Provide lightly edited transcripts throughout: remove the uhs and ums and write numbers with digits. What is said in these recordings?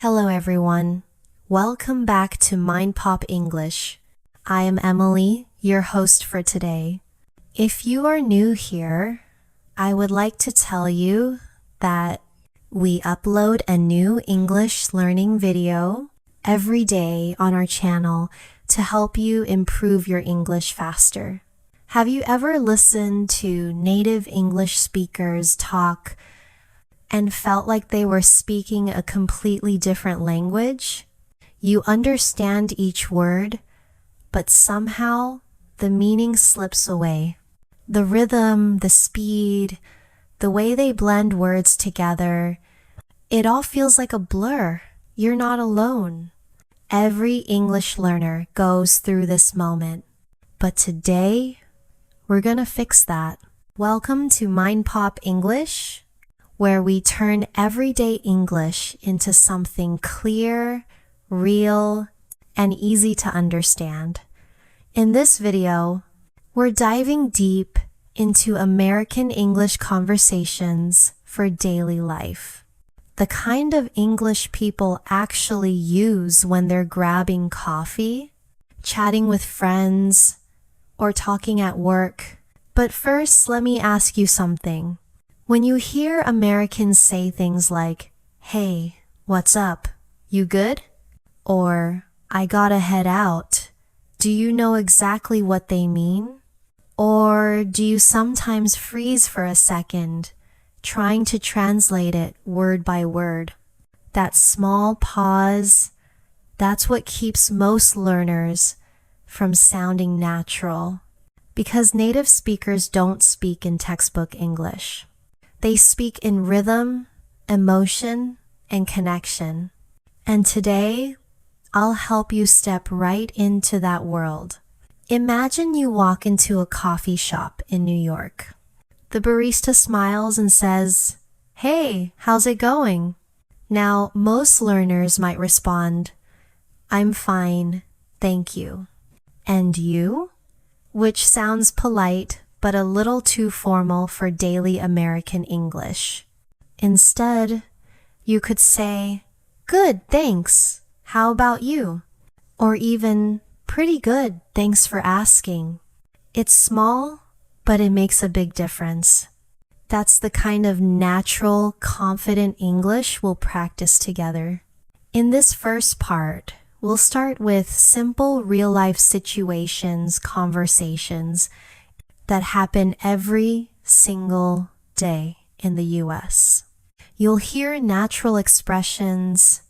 Hello everyone. Welcome back to MindPop English. I am Emily, your host for today. If you are new here, I would like to tell you that we upload a new English learning video every day on our channel to help you improve your English faster. Have you ever listened to native English speakers talk and felt like they were speaking a completely different language? You understand each word, but somehow the meaning slips away. The rhythm, the speed, the way they blend words together, it all feels like a blur. You're not alone. Every English learner goes through this moment. But today, we're gonna fix that. Welcome to MindPop English, where we turn everyday English into something clear, real, and easy to understand. In this video, we're diving deep into American English conversations for daily life. The kind of English people actually use when they're grabbing coffee, chatting with friends, or talking at work. But first, let me ask you something. When you hear Americans say things like, "Hey, what's up? You good?" Or, "I gotta head out," do you know exactly what they mean? Or do you sometimes freeze for a second, trying to translate it word by word? That small pause, that's what keeps most learners from sounding natural. Because native speakers don't speak in textbook English. They speak in rhythm, emotion, and connection. And today, I'll help you step right into that world. Imagine you walk into a coffee shop in New York. The barista smiles and says, "Hey, how's it going?" Now, most learners might respond, "I'm fine, thank you." "And you?" Which sounds polite, but a little too formal for daily American English. Instead, you could say, "Good, thanks. How about you?" Or even, "Pretty good, thanks for asking." It's small, but it makes a big difference. That's the kind of natural, confident English we'll practice together. In this first part, we'll start with simple real-life situations, conversations that happen every single day in the US. You'll hear natural expressions,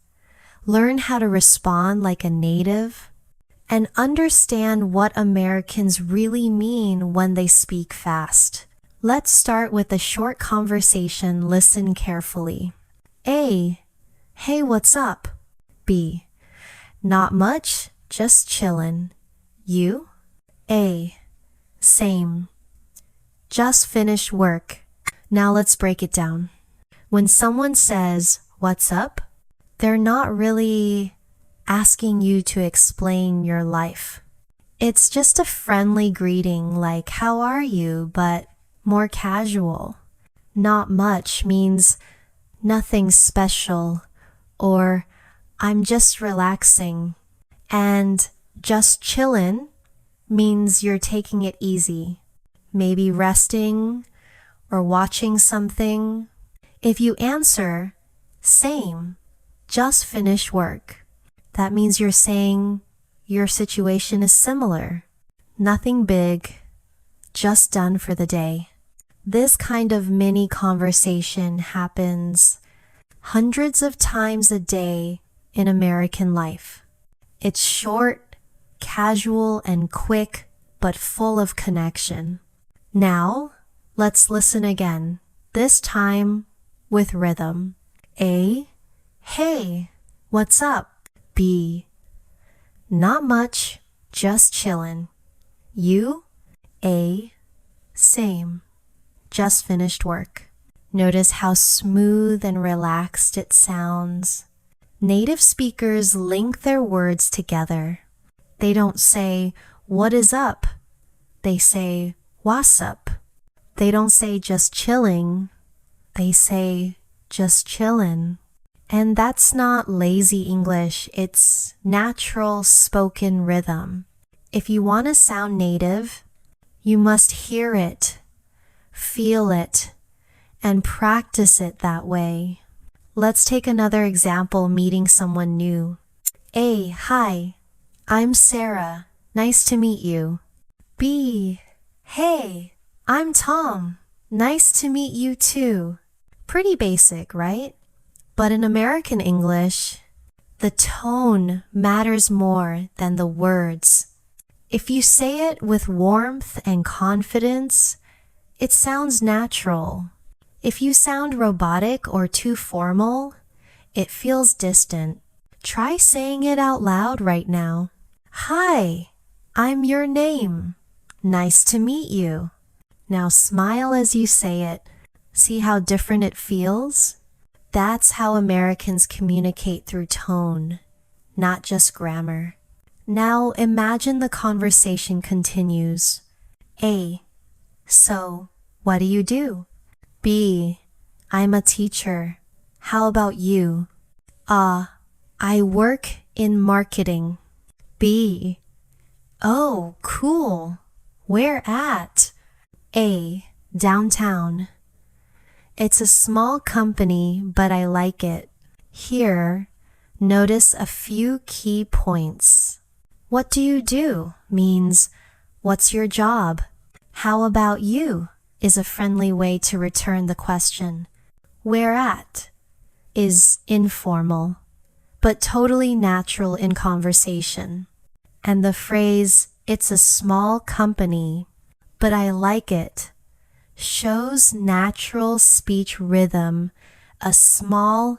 learn how to respond like a native, and understand what Americans really mean when they speak fast. Let's start with a short conversation. Listen carefully. A. "Hey, what's up?" B. "Not much, just chillin'. You?" A. "Same. Just finished work." Now let's break it down. When someone says, "What's up?" they're not really asking you to explain your life. It's just a friendly greeting like, "How are you?" but more casual. Not much means nothing special, or "I'm just relaxing." And just chillin' means you're taking it easy, maybe resting or watching something. If you answer, "Same, just finished work," that means you're saying your situation is similar. Nothing big, just done for the day. This kind of mini conversation happens hundreds of times a day in American life. It's short, casual, and quick, but full of connection. Now, let's listen again, this time with rhythm. A. "Hey, what's up?" B. "Not much, just chillin'. You?" A. "Same. Just finished work." Notice how smooth and relaxed it sounds. Native speakers link their words together. They don't say, "What is up?" They say, "What's up?" They don't say "just chilling." They say "just chillin'." And that's not lazy English, it's natural spoken rhythm. If you want to sound native, you must hear it, feel it, and practice it that way. Let's take another example meeting someone new. A. Hi, I'm Sarah. Nice to meet you. B. Hey, I'm Tom. Nice to meet you too. Pretty basic, right? But in American English, the tone matters more than the words. If you say it with warmth and confidence, it sounds natural. If you sound robotic or too formal, it feels distant. Try saying it out loud right now. Hi, I'm your name. Nice to meet you. Now smile as you say it. See how different it feels? That's how Americans communicate through tone, not just grammar. Now imagine the conversation continues. A. So, what do you do? B. I'm a teacher. How about you? I work in marketing. B. Oh, cool. Where at? A. Downtown. It's a small company, but I like it. Here, notice a few key points. What do you do means, what's your job? How about you is a friendly way to return the question. Where at is informal, but totally natural in conversation. And the phrase, it's a small company, but I like it, shows natural speech rhythm, a small,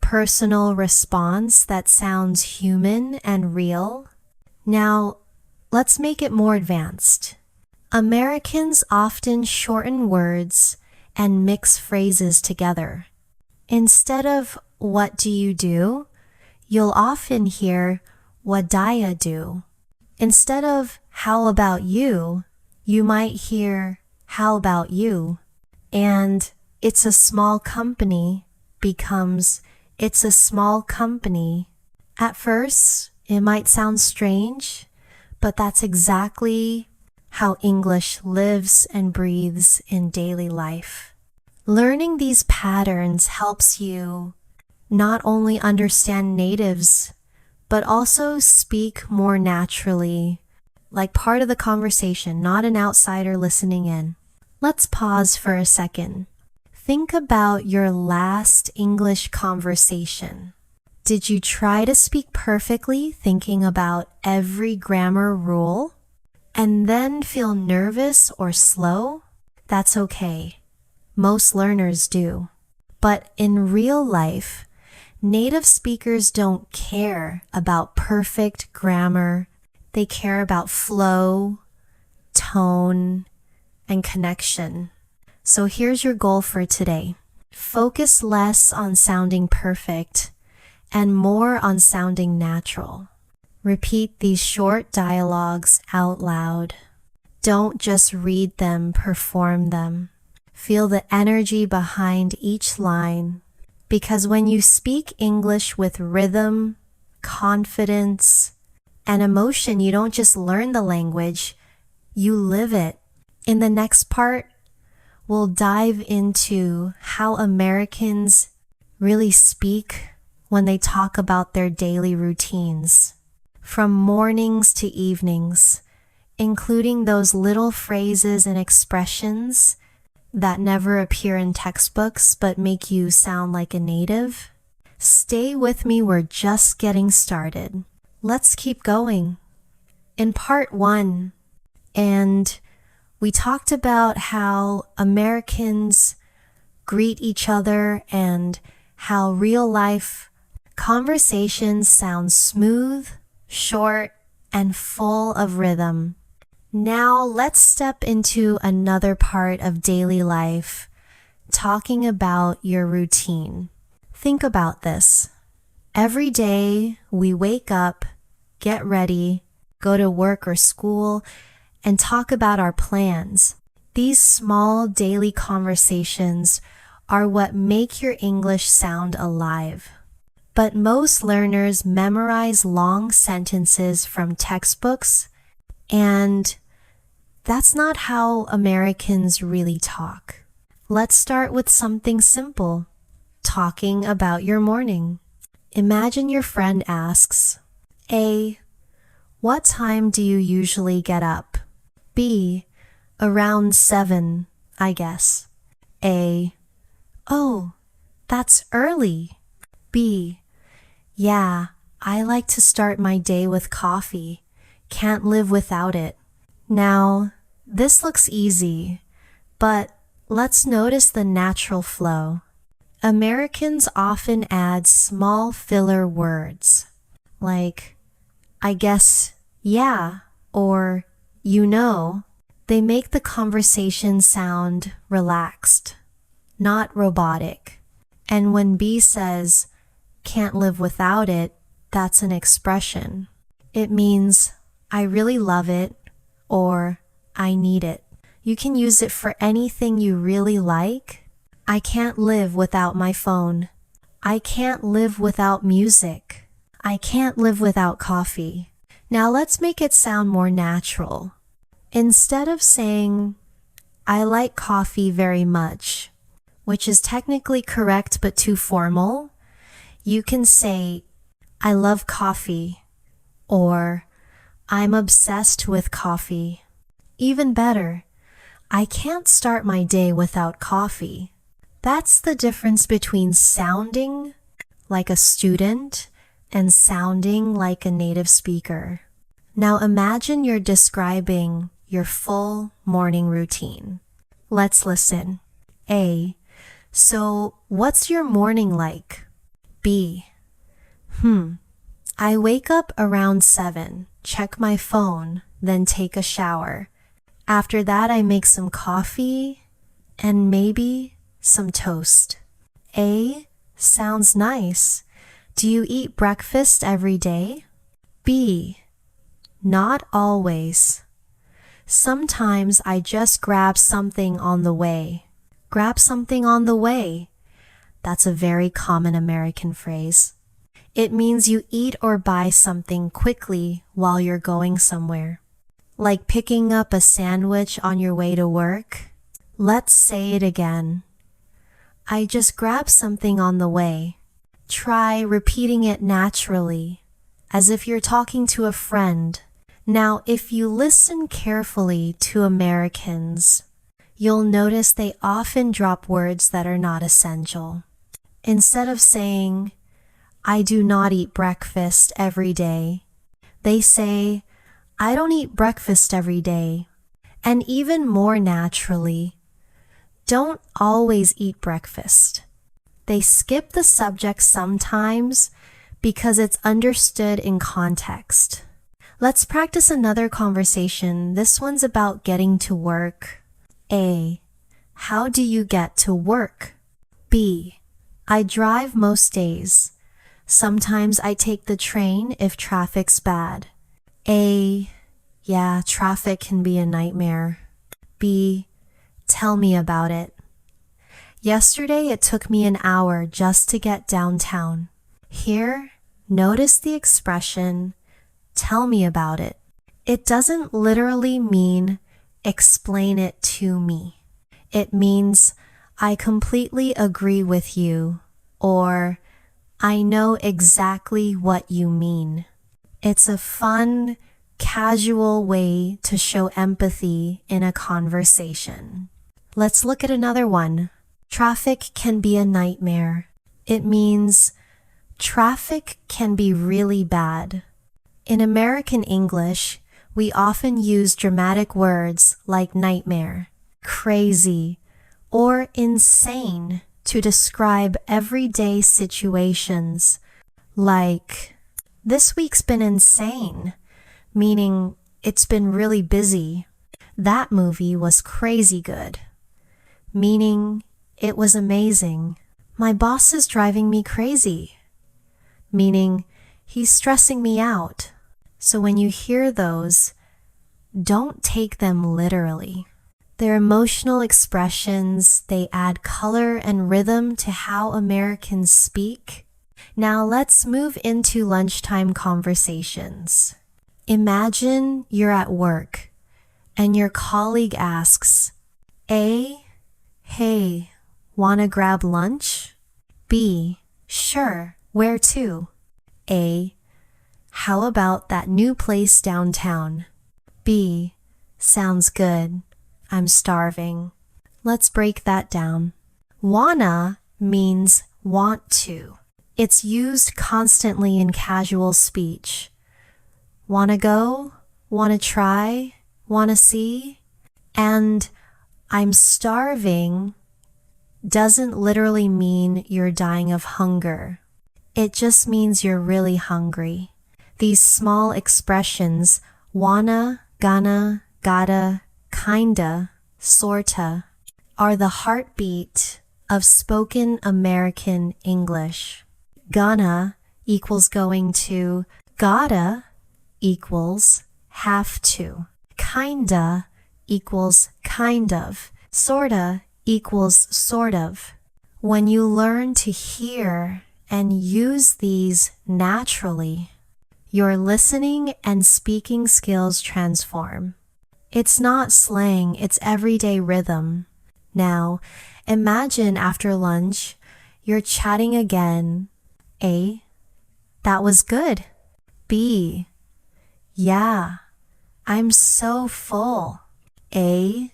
personal response that sounds human and real. Now, let's make it more advanced. Americans often shorten words and mix phrases together. Instead of what do you do, you'll often hear what do do. Instead of how about you, you might hear how about you. And it's a small company becomes it's a small company. At first, it might sound strange, but that's exactly how English lives and breathes in daily life. Learning these patterns helps you not only understand natives, but also speak more naturally, like part of the conversation, not an outsider listening in. Let's pause for a second. Think about your last English conversation. Did you try to speak perfectly, thinking about every grammar rule, and then feel nervous or slow? That's okay. Most learners do. But in real life, native speakers don't care about perfect grammar. They care about flow, tone, and connection. So here's your goal for today. Focus less on sounding perfect and more on sounding natural. Repeat these short dialogues out loud. Don't just read them, perform them. Feel the energy behind each line, because when you speak English with rhythm, confidence, and emotion, you don't just learn the language, you live it. In the next part, we'll dive into how Americans really speak when they talk about their daily routines, from mornings to evenings, including those little phrases and expressions that never appear in textbooks but make you sound like a native. Stay with me, we're just getting started. Let's keep going. In part 1, and we talked about how Americans greet each other and how real life conversations sound smooth, short, and full of rhythm. Now let's step into another part of daily life, talking about your routine. Think about this. Every day we wake up, get ready, go to work or school, and talk about our plans. These small daily conversations are what make your English sound alive. But most learners memorize long sentences from textbooks, and that's not how Americans really talk. Let's start with something simple, talking about your morning. Imagine your friend asks, A, what time do you usually get up? B, around 7, I guess. A, oh, that's early. B, yeah, I like to start my day with coffee. Can't live without it. Now, this looks easy, but let's notice the natural flow. Americans often add small filler words, like, I guess, yeah, or you know. They make the conversation sound relaxed, not robotic. And when B says, can't live without it, that's an expression. It means, I really love it, or I need it. You can use it for anything you really like. I can't live without my phone. I can't live without music. I can't live without coffee. Now let's make it sound more natural. Instead of saying, I like coffee very much, which is technically correct but too formal, you can say, I love coffee, or I'm obsessed with coffee. Even better, I can't start my day without coffee. That's the difference between sounding like a student and sounding like a native speaker. Now imagine you're describing your full morning routine. Let's listen. A, so what's your morning like? B, I wake up around 7, check my phone, then take a shower. After that, I make some coffee and maybe some toast. A, sounds nice. Do you eat breakfast every day? B, not always. Sometimes I just grab something on the way. Grab something on the way. That's a very common American phrase. It means you eat or buy something quickly while you're going somewhere. Like picking up a sandwich on your way to work. Let's say it again. I just grabbed something on the way. Try repeating it naturally, as if you're talking to a friend. Now, if you listen carefully to Americans, you'll notice they often drop words that are not essential. Instead of saying, I do not eat breakfast every day, they say, I don't eat breakfast every day. And even more naturally, don't always eat breakfast. They skip the subject sometimes because it's understood in context. Let's practice another conversation. This one's about getting to work. A, how do you get to work? B, I drive most days. Sometimes I take the train if traffic's bad. A, yeah, traffic can be a nightmare. B, tell me about it. Yesterday it took me an hour just to get downtown. Here, notice the expression, tell me about it. It doesn't literally mean explain it to me. It means I completely agree with you, or I know exactly what you mean. It's a fun, casual way to show empathy in a conversation. Let's look at another one. Traffic can be a nightmare. It means traffic can be really bad. In American English, we often use dramatic words like nightmare, crazy, or insane to describe everyday situations, like, this week's been insane, meaning it's been really busy. That movie was crazy good, meaning it was amazing. My boss is driving me crazy, meaning he's stressing me out. So when you hear those, don't take them literally. They're emotional expressions. They add color and rhythm to how Americans speak. Now let's move into lunchtime conversations. Imagine you're at work and your colleague asks, A, hey, wanna grab lunch? B, sure, where to? A, how about that new place downtown? B, sounds good. I'm starving. Let's break that down. Wanna means want to. It's used constantly in casual speech. Wanna go? Wanna try? Wanna see? And I'm starving doesn't literally mean you're dying of hunger. It just means you're really hungry. These small expressions, wanna, gonna, gotta, kinda, sorta, are the heartbeat of spoken American English. Gonna equals going to, gotta equals have to, kinda equals kind of, sorta equals sort of. When you learn to hear and use these naturally, your listening and speaking skills transform. It's not slang, it's everyday rhythm. Now, imagine after lunch, you're chatting again. A, that was good. B, yeah, I'm so full. A,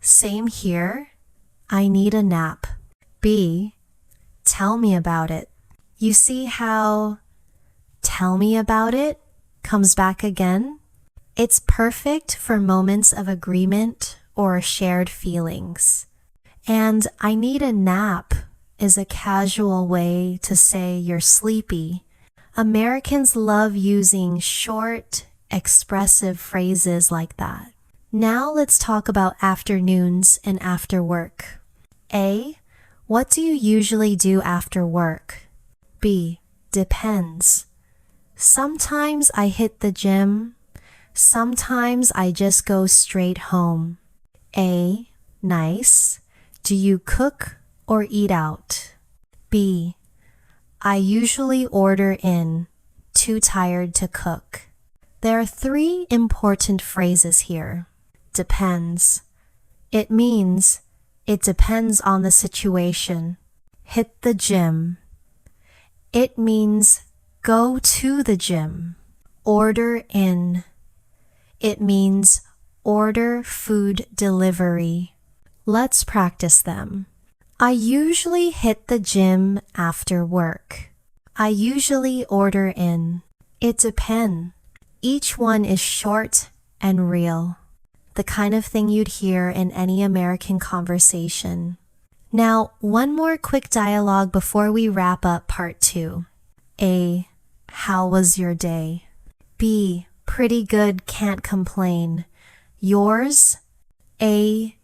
same here. I need a nap. B, tell me about it. You see how tell me about it comes back again? It's perfect for moments of agreement or shared feelings. And I need a nap is a casual way to say you're sleepy. Americans love using short, expressive phrases like that. Now let's talk about afternoons and after work. A, what do you usually do after work? B, depends. Sometimes I hit the gym. Sometimes I just go straight home. A, nice. Do you cook or eat out? B, I usually order in. Too tired to cook. There are 3 important phrases here. Depends. It means it depends on the situation. Hit the gym. It means go to the gym. Order in. It means order food delivery. Let's practice them. I usually hit the gym after work. I usually order in. It depends. Each one is short and real. The kind of thing you'd hear in any American conversation. Now, one more quick dialogue before we wrap up part 2. A, how was your day? B, pretty good, can't complain. Yours? A,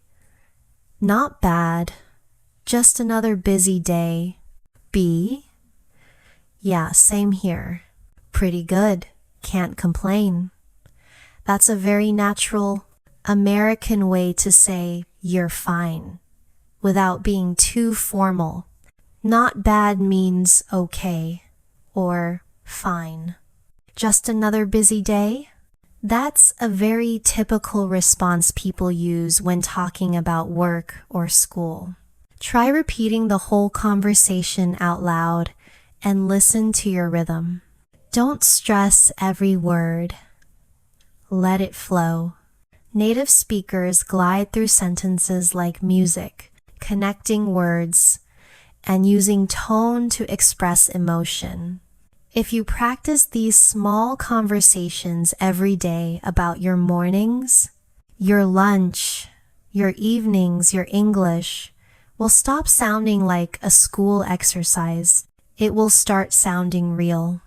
not bad. Just another busy day. B, yeah, same here. Pretty good, can't complain. That's a very natural American way to say you're fine without being too formal. Not bad means okay or fine. Just another busy day? That's a very typical response people use when talking about work or school. Try repeating the whole conversation out loud and listen to your rhythm. Don't stress every word. Let it flow. Native speakers glide through sentences like music, connecting words, and using tone to express emotion. If you practice these small conversations every day about your mornings, your lunch, your evenings, your English will stop sounding like a school exercise. It will start sounding real.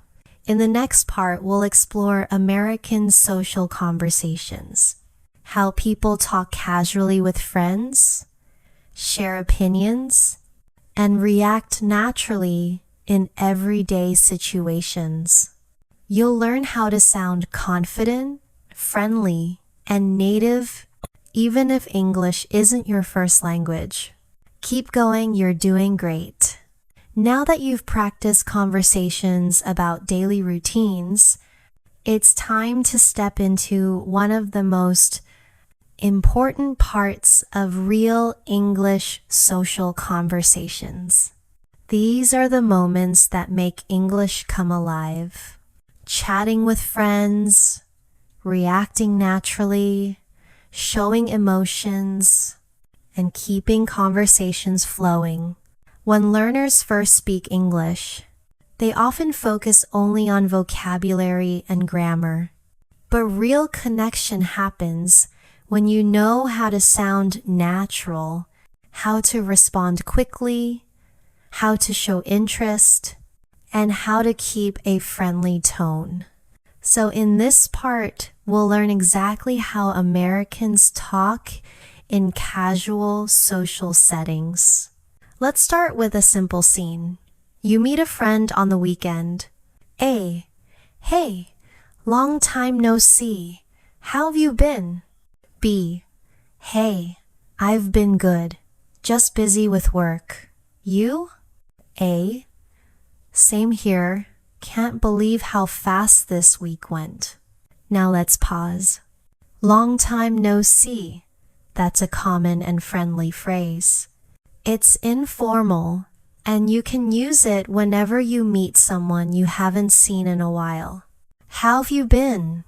In the next part, we'll explore American social conversations, how people talk casually with friends, share opinions, and react naturally in everyday situations. You'll learn how to sound confident, friendly, and native, even if English isn't your first language. Keep going, you're doing great. Now that you've practiced conversations about daily routines, it's time to step into one of the most important parts of real English social conversations. These are the moments that make English come alive. Chatting with friends, reacting naturally, showing emotions, and keeping conversations flowing. When learners first speak English, they often focus only on vocabulary and grammar. But real connection happens when you know how to sound natural, how to respond quickly, how to show interest, and how to keep a friendly tone. So in this part, we'll learn exactly how Americans talk in casual social settings. Let's start with a simple scene. You meet a friend on the weekend. A. Hey, long time no see. How have you been? B. Hey, I've been good. Just busy with work. You? A. Same here. Can't believe how fast this week went. Now let's pause. Long time no see. That's a common and friendly phrase. It's informal, and you can use it whenever you meet someone you haven't seen in a while. How have you been?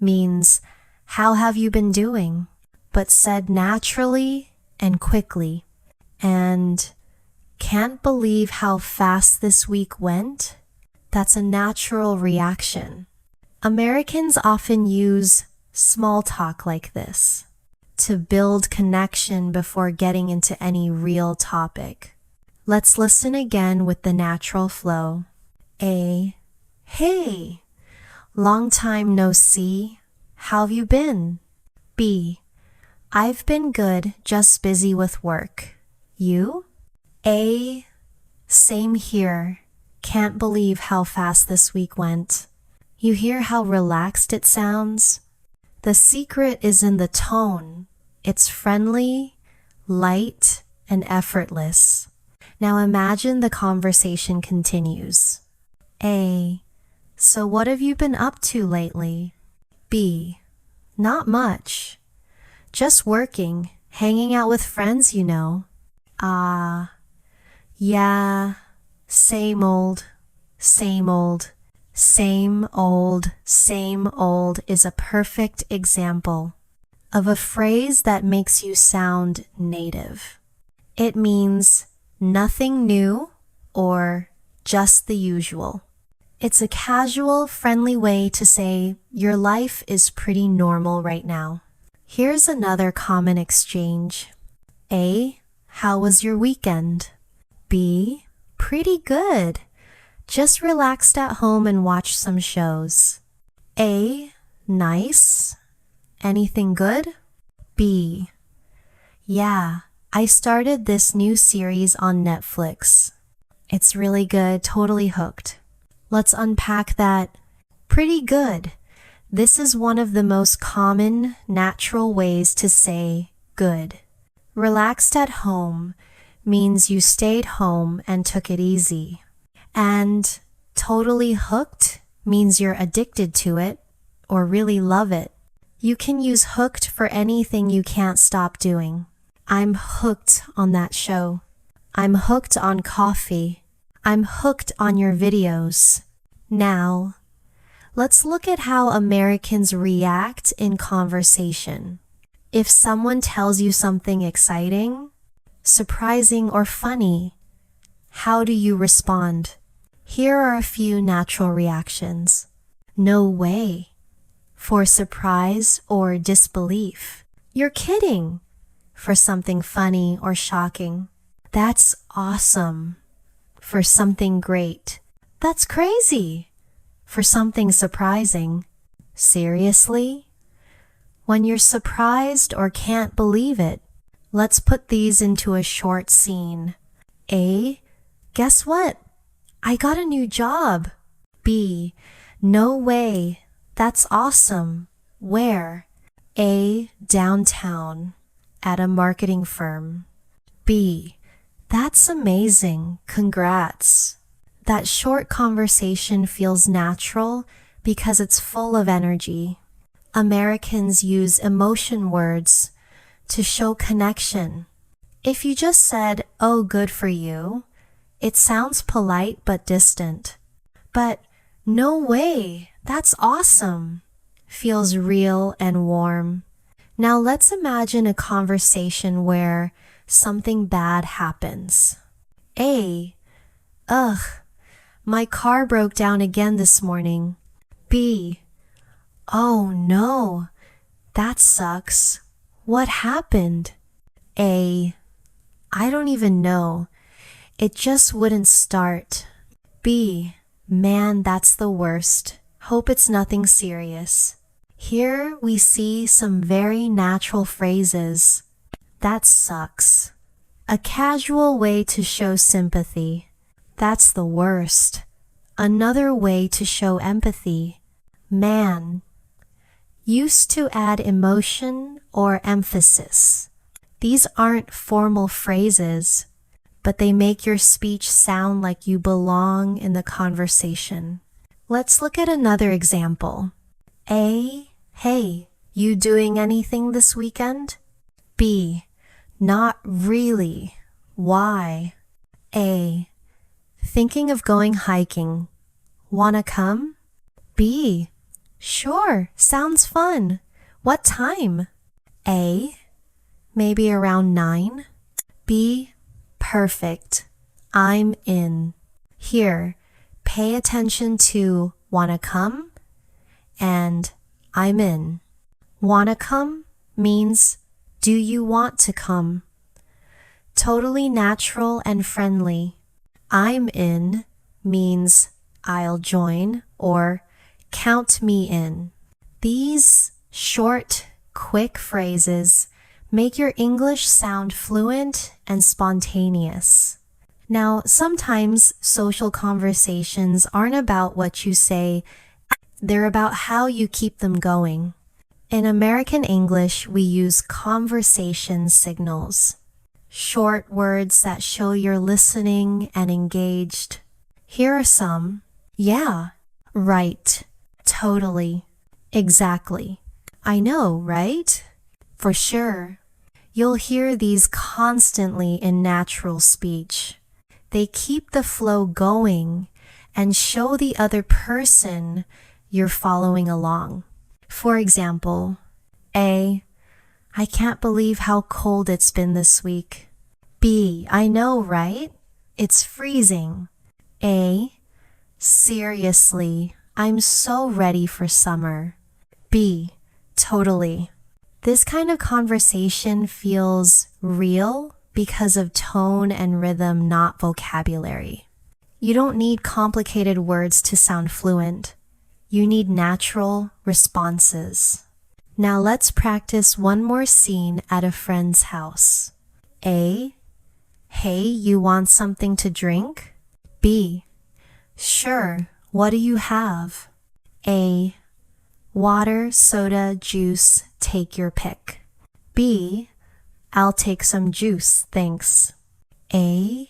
Means, how have you been doing? But said naturally and quickly. And can't believe how fast this week went? That's a natural reaction. Americans often use small talk like this to build connection before getting into any real topic. Let's listen again with the natural flow. A. Hey, long time no see. How have you been? B. I've been good, just busy with work. You? A. Same here. Can't believe how fast this week went. You hear how relaxed it sounds? The secret is in the tone. It's friendly, light, and effortless. Now imagine the conversation continues. A. So what have you been up to lately? B. Not much. Just working, hanging out with friends, you know. Yeah, same old, same old. Same old, same old is a perfect example of a phrase that makes you sound native. It means nothing new or just the usual. It's a casual, friendly way to say your life is pretty normal right now. Here's another common exchange. A. How was your weekend? B. Pretty good. Just relaxed at home and watched some shows. A. Nice. Anything good? B. Yeah, I started this new series on Netflix. It's really good, totally hooked. Let's unpack that. Pretty good. This is one of the most common, natural ways to say good. Relaxed at home means you stayed home and took it easy. And totally hooked means you're addicted to it or really love it. You can use hooked for anything you can't stop doing. I'm hooked on that show. I'm hooked on coffee. I'm hooked on your videos. Now, let's look at how Americans react in conversation. If someone tells you something exciting, surprising, or funny, how do you respond? Here are a few natural reactions. No way. For surprise or disbelief. You're kidding. For something funny or shocking. That's awesome. For something great. That's crazy. For something surprising. Seriously? When you're surprised or can't believe it, let's put these into a short scene. A. Guess what? I got a new job. B. No way. That's awesome. Where? A. Downtown. At a marketing firm. B. That's amazing. Congrats. That short conversation feels natural because it's full of energy. Americans use emotion words to show connection. If you just said, "Oh, good for you," it sounds polite but distant. But "no way, that's awesome," feels real and warm. Now let's imagine a conversation where something bad happens. A. Ugh, my car broke down again this morning. B. Oh no, that sucks. What happened? A. I don't even know. It just wouldn't start. B. Man, that's the worst. Hope it's nothing serious. Here we see some very natural phrases. That sucks. A casual way to show sympathy. That's the worst. Another way to show empathy. Man. Used to add emotion or emphasis. These aren't formal phrases, but they make your speech sound like you belong in the conversation. Let's look at another example. A. Hey, you doing anything this weekend? B. Not really. Why? A. Thinking of going hiking. Wanna come? B. Sure, sounds fun. What time? A. Maybe around 9. B. Perfect. I'm in. Here, pay attention to wanna come and I'm in. Wanna come means do you want to come? Totally natural and friendly. I'm in means I'll join or count me in. These short, quick phrases make your English sound fluent and spontaneous. Now, sometimes social conversations aren't about what you say, they're about how you keep them going. In American English, we use conversation signals. Short words that show you're listening and engaged. Here are some. Yeah, right, totally, exactly. I know, right? For sure. You'll hear these constantly in natural speech. They keep the flow going and show the other person you're following along. For example, A. I can't believe how cold it's been this week. B. I know, right? It's freezing. A. Seriously, I'm so ready for summer. B. Totally. This kind of conversation feels real because of tone and rhythm, not vocabulary. You don't need complicated words to sound fluent. You need natural responses. Now let's practice one more scene at a friend's house. A. Hey, you want something to drink? B. Sure, what do you have? A. Water, soda, juice, take your pick. B. I'll take some juice, thanks. A.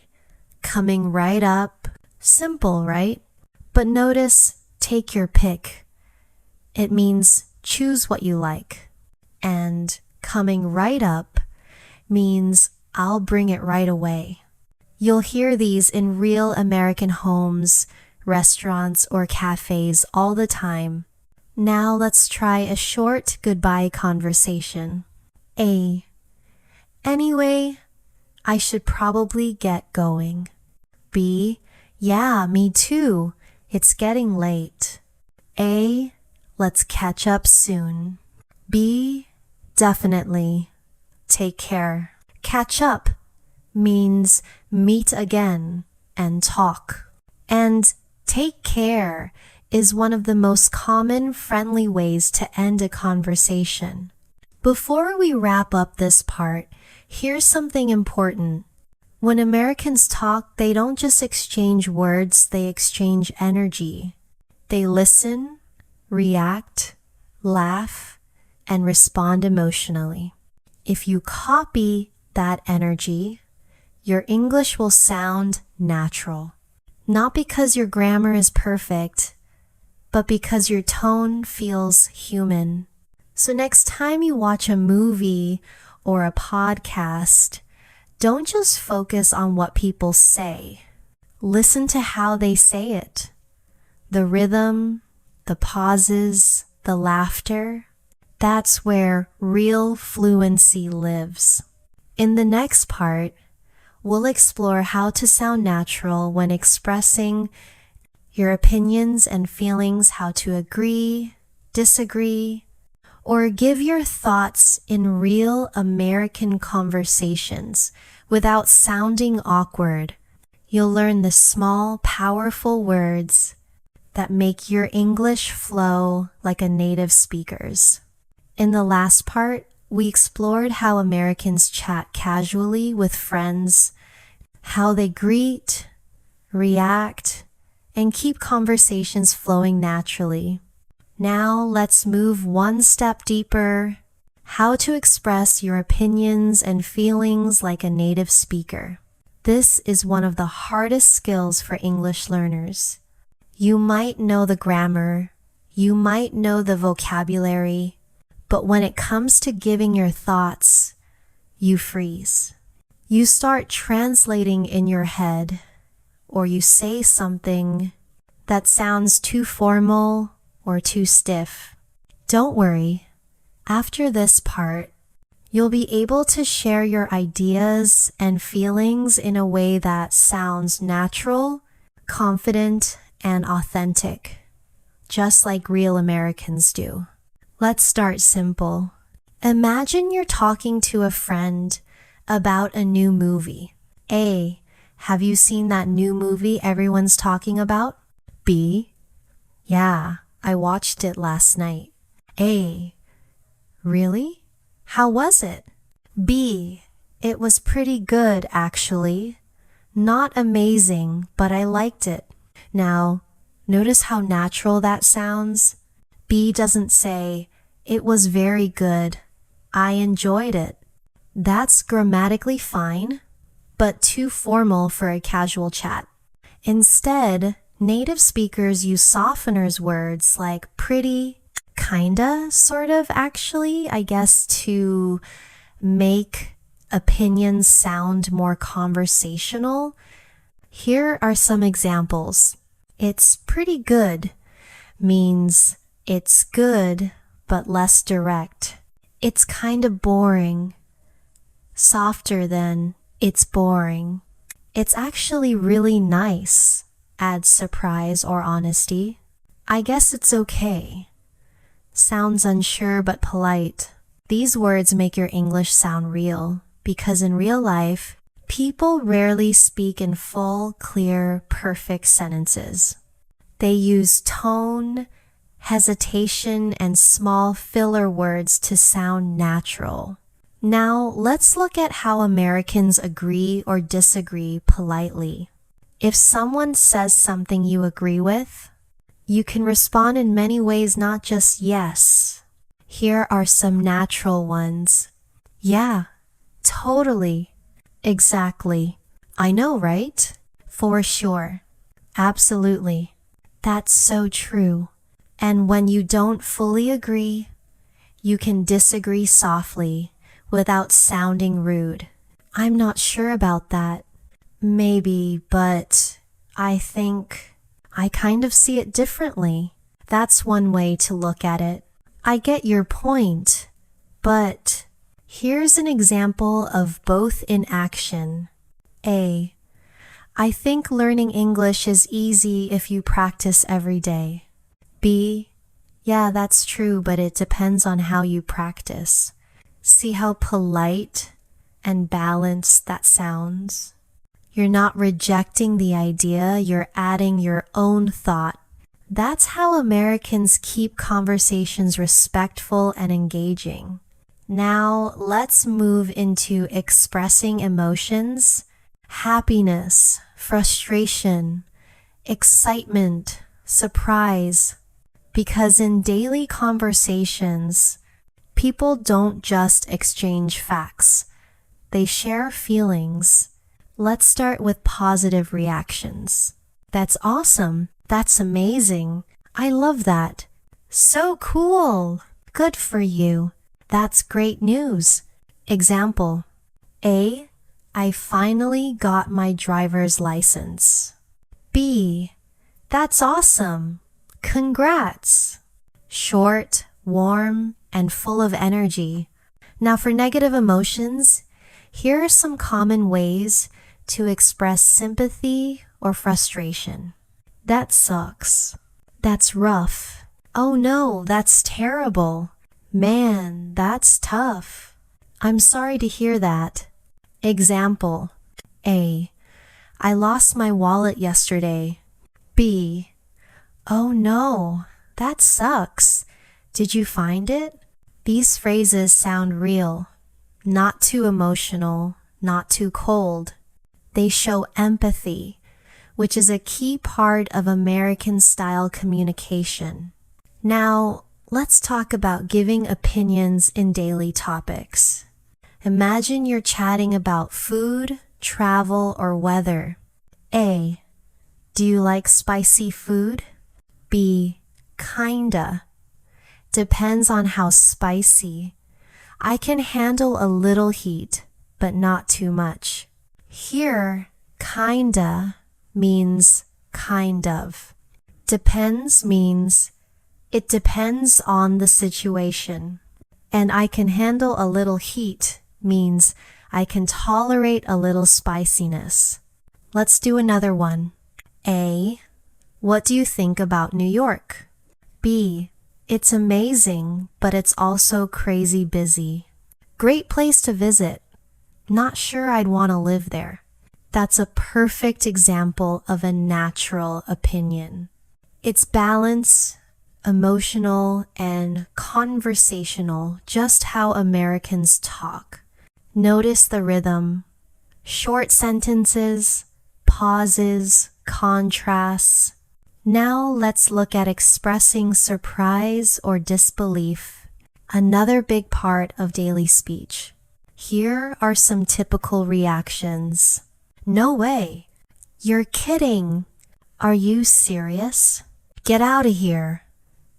Coming right up. Simple, right? But notice, take your pick. It means choose what you like. And coming right up means I'll bring it right away. You'll hear these in real American homes, restaurants, or cafes all the time. Now let's try a short goodbye conversation. A. Anyway, I should probably get going. B. Yeah, me too. It's getting late. A. Let's catch up soon. B. Definitely. Take care. Catch up means meet again and talk. And take care is one of the most common friendly ways to end a conversation. Before we wrap up this part, here's something important. When Americans talk, they don't just exchange words, they exchange energy. They listen, react, laugh, and respond emotionally. If you copy that energy, your English will sound natural. Not because your grammar is perfect, but because your tone feels human. So next time you watch a movie or a podcast, don't just focus on what people say. Listen to how they say it. The rhythm, the pauses, the laughter. That's where real fluency lives. In the next part, we'll explore how to sound natural when expressing your opinions and feelings, how to agree, disagree, or give your thoughts in real American conversations without sounding awkward. You'll learn the small, powerful words that make your English flow like a native speaker's. In the last part, we explored how Americans chat casually with friends, how they greet, react, and keep conversations flowing naturally. Now let's move one step deeper. How to express your opinions and feelings like a native speaker. This is one of the hardest skills for English learners. You might know the grammar, you might know the vocabulary, but when it comes to giving your thoughts, you freeze. You start translating in your head, or you say something that sounds too formal or too stiff. Don't worry. After this part, you'll be able to share your ideas and feelings in a way that sounds natural, confident, and authentic, just like real Americans do. Let's start simple. Imagine you're talking to a friend about a new movie. A. Have you seen that new movie everyone's talking about? B. Yeah, I watched it last night. A. Really? How was it? B. It was pretty good, actually. Not amazing, but I liked it. Now, notice how natural that sounds. B doesn't say, it was very good. I enjoyed it. That's grammatically fine, but too formal for a casual chat. Instead, native speakers use softeners words like pretty, kinda, sort of, actually, I guess, to make opinions sound more conversational. Here are some examples. It's pretty good means it's good, but less direct. It's kind of boring. Softer than it's boring. It's actually really nice. Adds surprise or honesty. I guess it's okay. Sounds unsure but polite. These words make your English sound real, because in real life, people rarely speak in full, clear, perfect sentences. They use tone, hesitation, and small filler words to sound natural. Now, let's look at how Americans agree or disagree politely. If someone says something you agree with, you can respond in many ways, not just yes. Here are some natural ones. Yeah, totally. Exactly. I know, right? For sure. Absolutely. That's so true. And when you don't fully agree, you can disagree softly without sounding rude. I'm not sure about that. Maybe, but I think I kind of see it differently. That's one way to look at it. I get your point, but here's an example of both in action. A. I think learning English is easy if you practice every day. B. Yeah, that's true, but it depends on how you practice. See how polite and balanced that sounds? You're not rejecting the idea, you're adding your own thought. That's how Americans keep conversations respectful and engaging. Now, let's move into expressing emotions. Happiness, frustration, excitement, surprise. Because in daily conversations, people don't just exchange facts. They share feelings. Let's start with positive reactions. That's awesome. That's amazing. I love that. So cool. Good for you. That's great news. Example. A. I finally got my driver's license. B. That's awesome. Congrats. Short, warm, and full of energy. Now for negative emotions, here are some common ways to express sympathy or frustration. That sucks. That's rough. Oh no, that's terrible. Man, that's tough. I'm sorry to hear that. Example. A. I lost my wallet yesterday. B. Oh no, that sucks. Did you find it? These phrases sound real, not too emotional, not too cold. They show empathy, which is a key part of American-style communication. Now, let's talk about giving opinions in daily topics. Imagine you're chatting about food, travel, or weather. A. Do you like spicy food? B. Kinda. Depends on how spicy. I can handle a little heat, but not too much. Here, kinda means kind of. Depends means it depends on the situation. And I can handle a little heat means I can tolerate a little spiciness. Let's do another one. A. What do you think about New York? B. It's amazing, but it's also crazy busy. Great place to visit. Not sure I'd want to live there. That's a perfect example of a natural opinion. It's balanced, emotional, and conversational, just how Americans talk. Notice the rhythm. Short sentences, pauses, contrasts. Now let's look at expressing surprise or disbelief, another big part of daily speech. Here are some typical reactions. No way. You're kidding. Are you serious? Get out of here.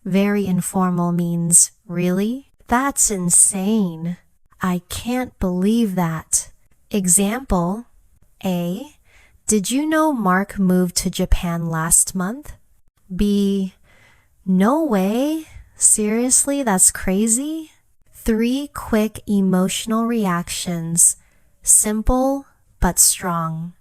Very informal means, really? That's insane. I can't believe that. Example. A. Did you know Mark moved to Japan last month? B. No way. Seriously, that's crazy? 3 quick emotional reactions. Simple but strong.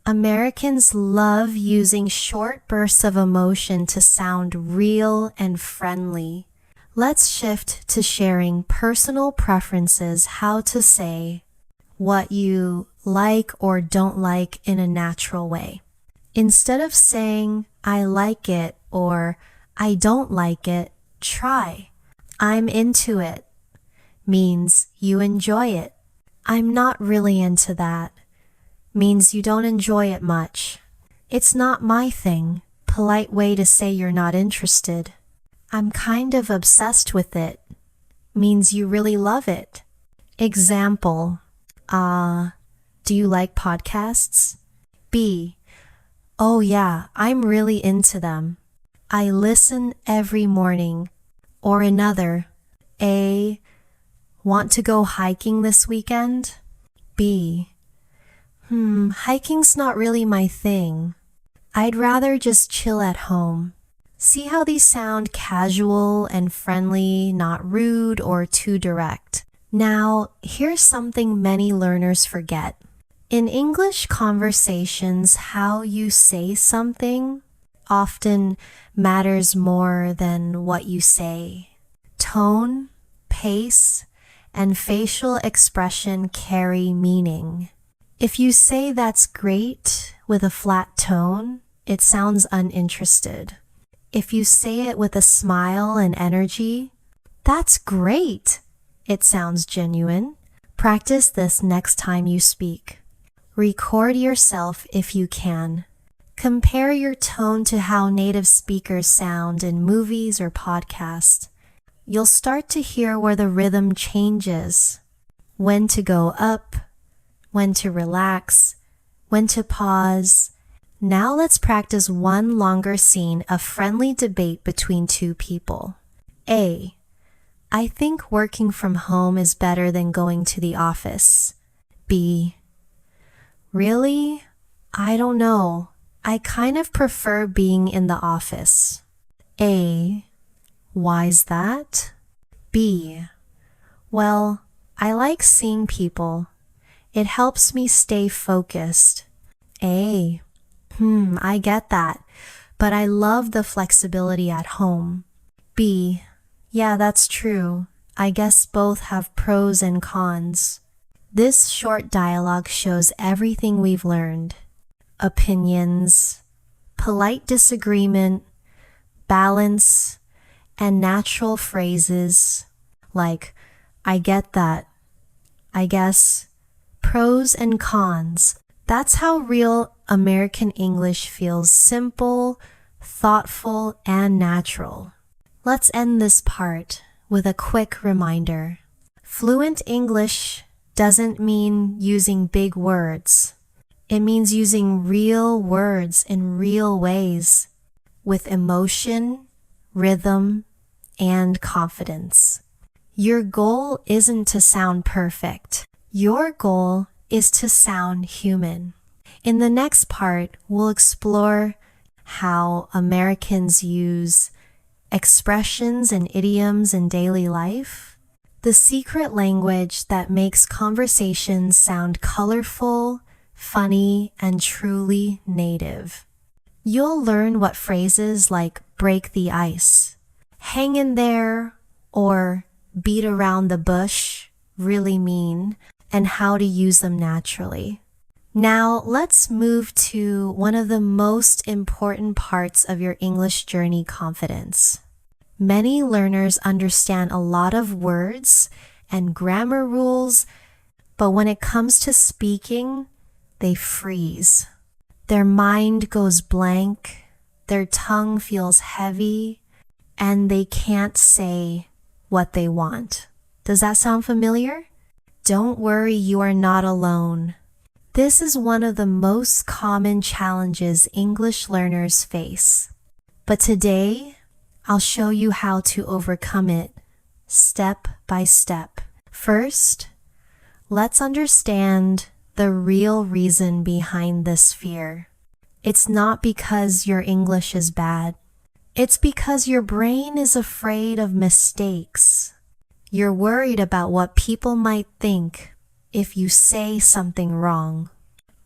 Americans love using short bursts of emotion to sound real and friendly. Let's shift to sharing personal preferences, how to say what you like or don't like in a natural way. Instead of saying, I like it or I don't like it, try. I'm into it means you enjoy it. I'm not really into that means you don't enjoy it much. It's not my thing. Polite way to say you're not interested. I'm kind of obsessed with it means you really love it. Example. Do you like podcasts? B. Oh yeah, I'm really into them. I listen every morning. Or another. A. Want to go hiking this weekend? B. Hiking's not really my thing. I'd rather just chill at home. See how these sound casual and friendly, not rude or too direct. Now, here's something many learners forget. In English conversations, how you say something often matters more than what you say. Tone, pace, and facial expression carry meaning. If you say that's great with a flat tone, it sounds uninterested. If you say it with a smile and energy, that's great. It sounds genuine. Practice this next time you speak. Record yourself if you can. Compare your tone to how native speakers sound in movies or podcasts. You'll start to hear where the rhythm changes, when to go up, when to relax, when to pause. Now let's practice one longer scene of friendly debate between two people. A. I think working from home is better than going to the office. B. Really? I don't know. I kind of prefer being in the office. A. Why's that? B. Well, I like seeing people. It helps me stay focused. A. I get that, but I love the flexibility at home. B. Yeah, that's true. I guess both have pros and cons. This short dialogue shows everything we've learned. Opinions, polite disagreement, balance, and natural phrases like, I get that, I guess, pros and cons. That's how real American English feels simple, thoughtful, and natural. Let's end this part with a quick reminder. Fluent English doesn't mean using big words. It means using real words in real ways with emotion, rhythm, and confidence. Your goal isn't to sound perfect. Your goal is to sound human. In the next part, we'll explore how Americans use expressions and idioms in daily life, the secret language that makes conversations sound colorful, funny, and truly native. You'll learn what phrases like break the ice, hang in there, or beat around the bush really mean, and how to use them naturally. Now, let's move to one of the most important parts of your English journey, confidence. Many learners understand a lot of words and grammar rules, but when it comes to speaking, they freeze. Their mind goes blank, their tongue feels heavy, and they can't say what they want. Does that sound familiar? Don't worry, you are not alone. This is one of the most common challenges English learners face. But today, I'll show you how to overcome it, step by step. First, let's understand the real reason behind this fear. It's not because your English is bad. It's because your brain is afraid of mistakes. You're worried about what people might think if you say something wrong.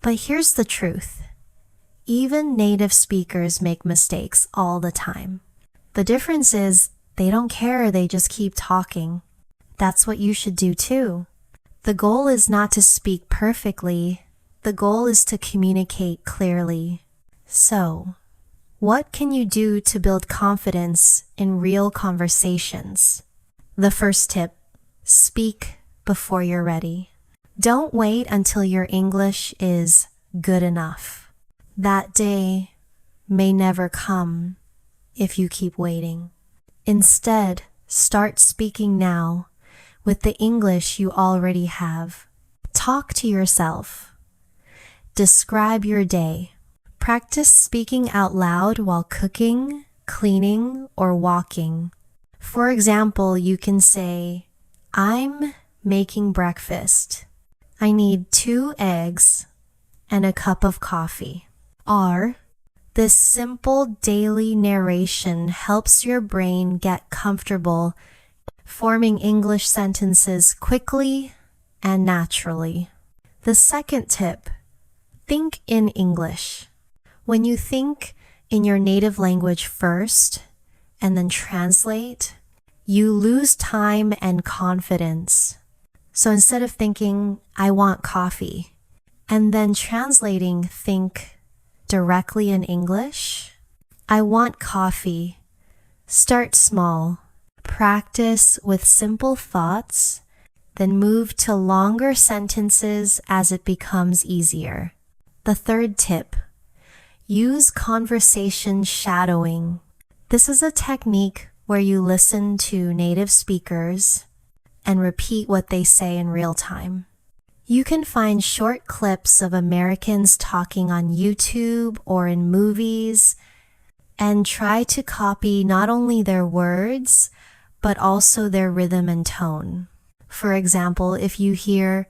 But here's the truth. Even native speakers make mistakes all the time. The difference is they don't care, they just keep talking. That's what you should do too. The goal is not to speak perfectly. The goal is to communicate clearly. So, what can you do to build confidence in real conversations? The first tip, speak before you're ready. Don't wait until your English is good enough. That day may never come if you keep waiting. Instead, start speaking now with the English you already have. Talk to yourself. Describe your day. Practice speaking out loud while cooking, cleaning, or walking. For example, you can say, I'm making breakfast. I need 2 eggs and a cup of coffee. Or, this simple daily narration helps your brain get comfortable forming English sentences quickly and naturally. The second tip, think in English. When you think in your native language first and then translate, you lose time and confidence. So instead of thinking, I want coffee, and then translating, think directly in English. I want coffee. Start small. Practice with simple thoughts, then move to longer sentences as it becomes easier. The third tip, use conversation shadowing. This is a technique where you listen to native speakers and repeat what they say in real time. You can find short clips of Americans talking on YouTube or in movies and try to copy not only their words, but also their rhythm and tone. For example, if you hear,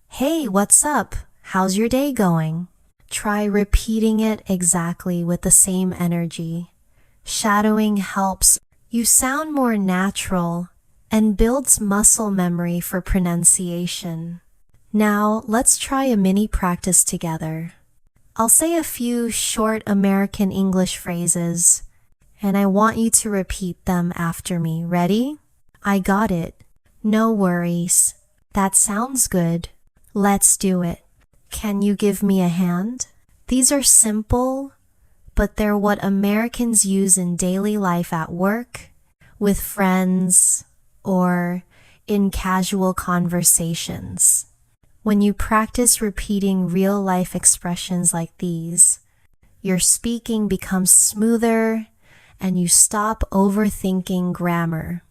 "Hey, what's up? How's your day going?" Try repeating it exactly with the same energy. Shadowing helps you sound more natural and builds muscle memory for pronunciation. Now, let's try a mini practice together. I'll say a few short American English phrases, and I want you to repeat them after me. Ready? I got it. No worries. That sounds good. Let's do it. Can you give me a hand? These are simple, but they're what Americans use in daily life at work, with friends, or in casual conversations. When you practice repeating real-life expressions like these, your speaking becomes smoother and you stop overthinking grammar.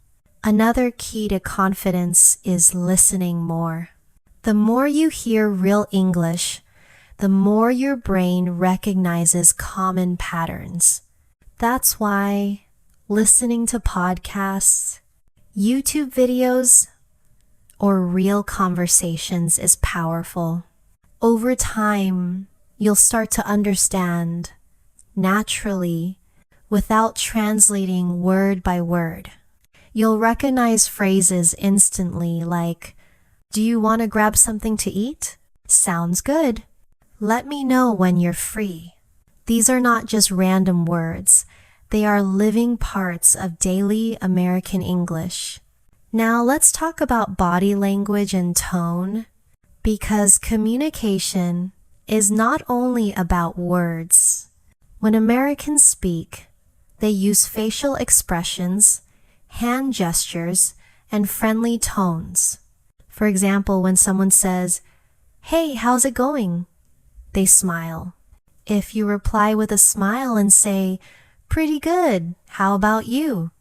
Another key to confidence is listening more. The more you hear real English, the more your brain recognizes common patterns. That's why listening to podcasts, YouTube videos, or real conversations is powerful. Over time, you'll start to understand naturally without translating word by word. You'll recognize phrases instantly like, "Do you want to grab something to eat? Sounds good. Let me know when you're free." These are not just random words. They are living parts of daily American English. Now let's talk about body language and tone, because communication is not only about words. When Americans speak, they use facial expressions, hand gestures, and friendly tones. For example, when someone says, "Hey, how's it going?" they smile. If you reply with a smile and say, "Pretty good, how about you?"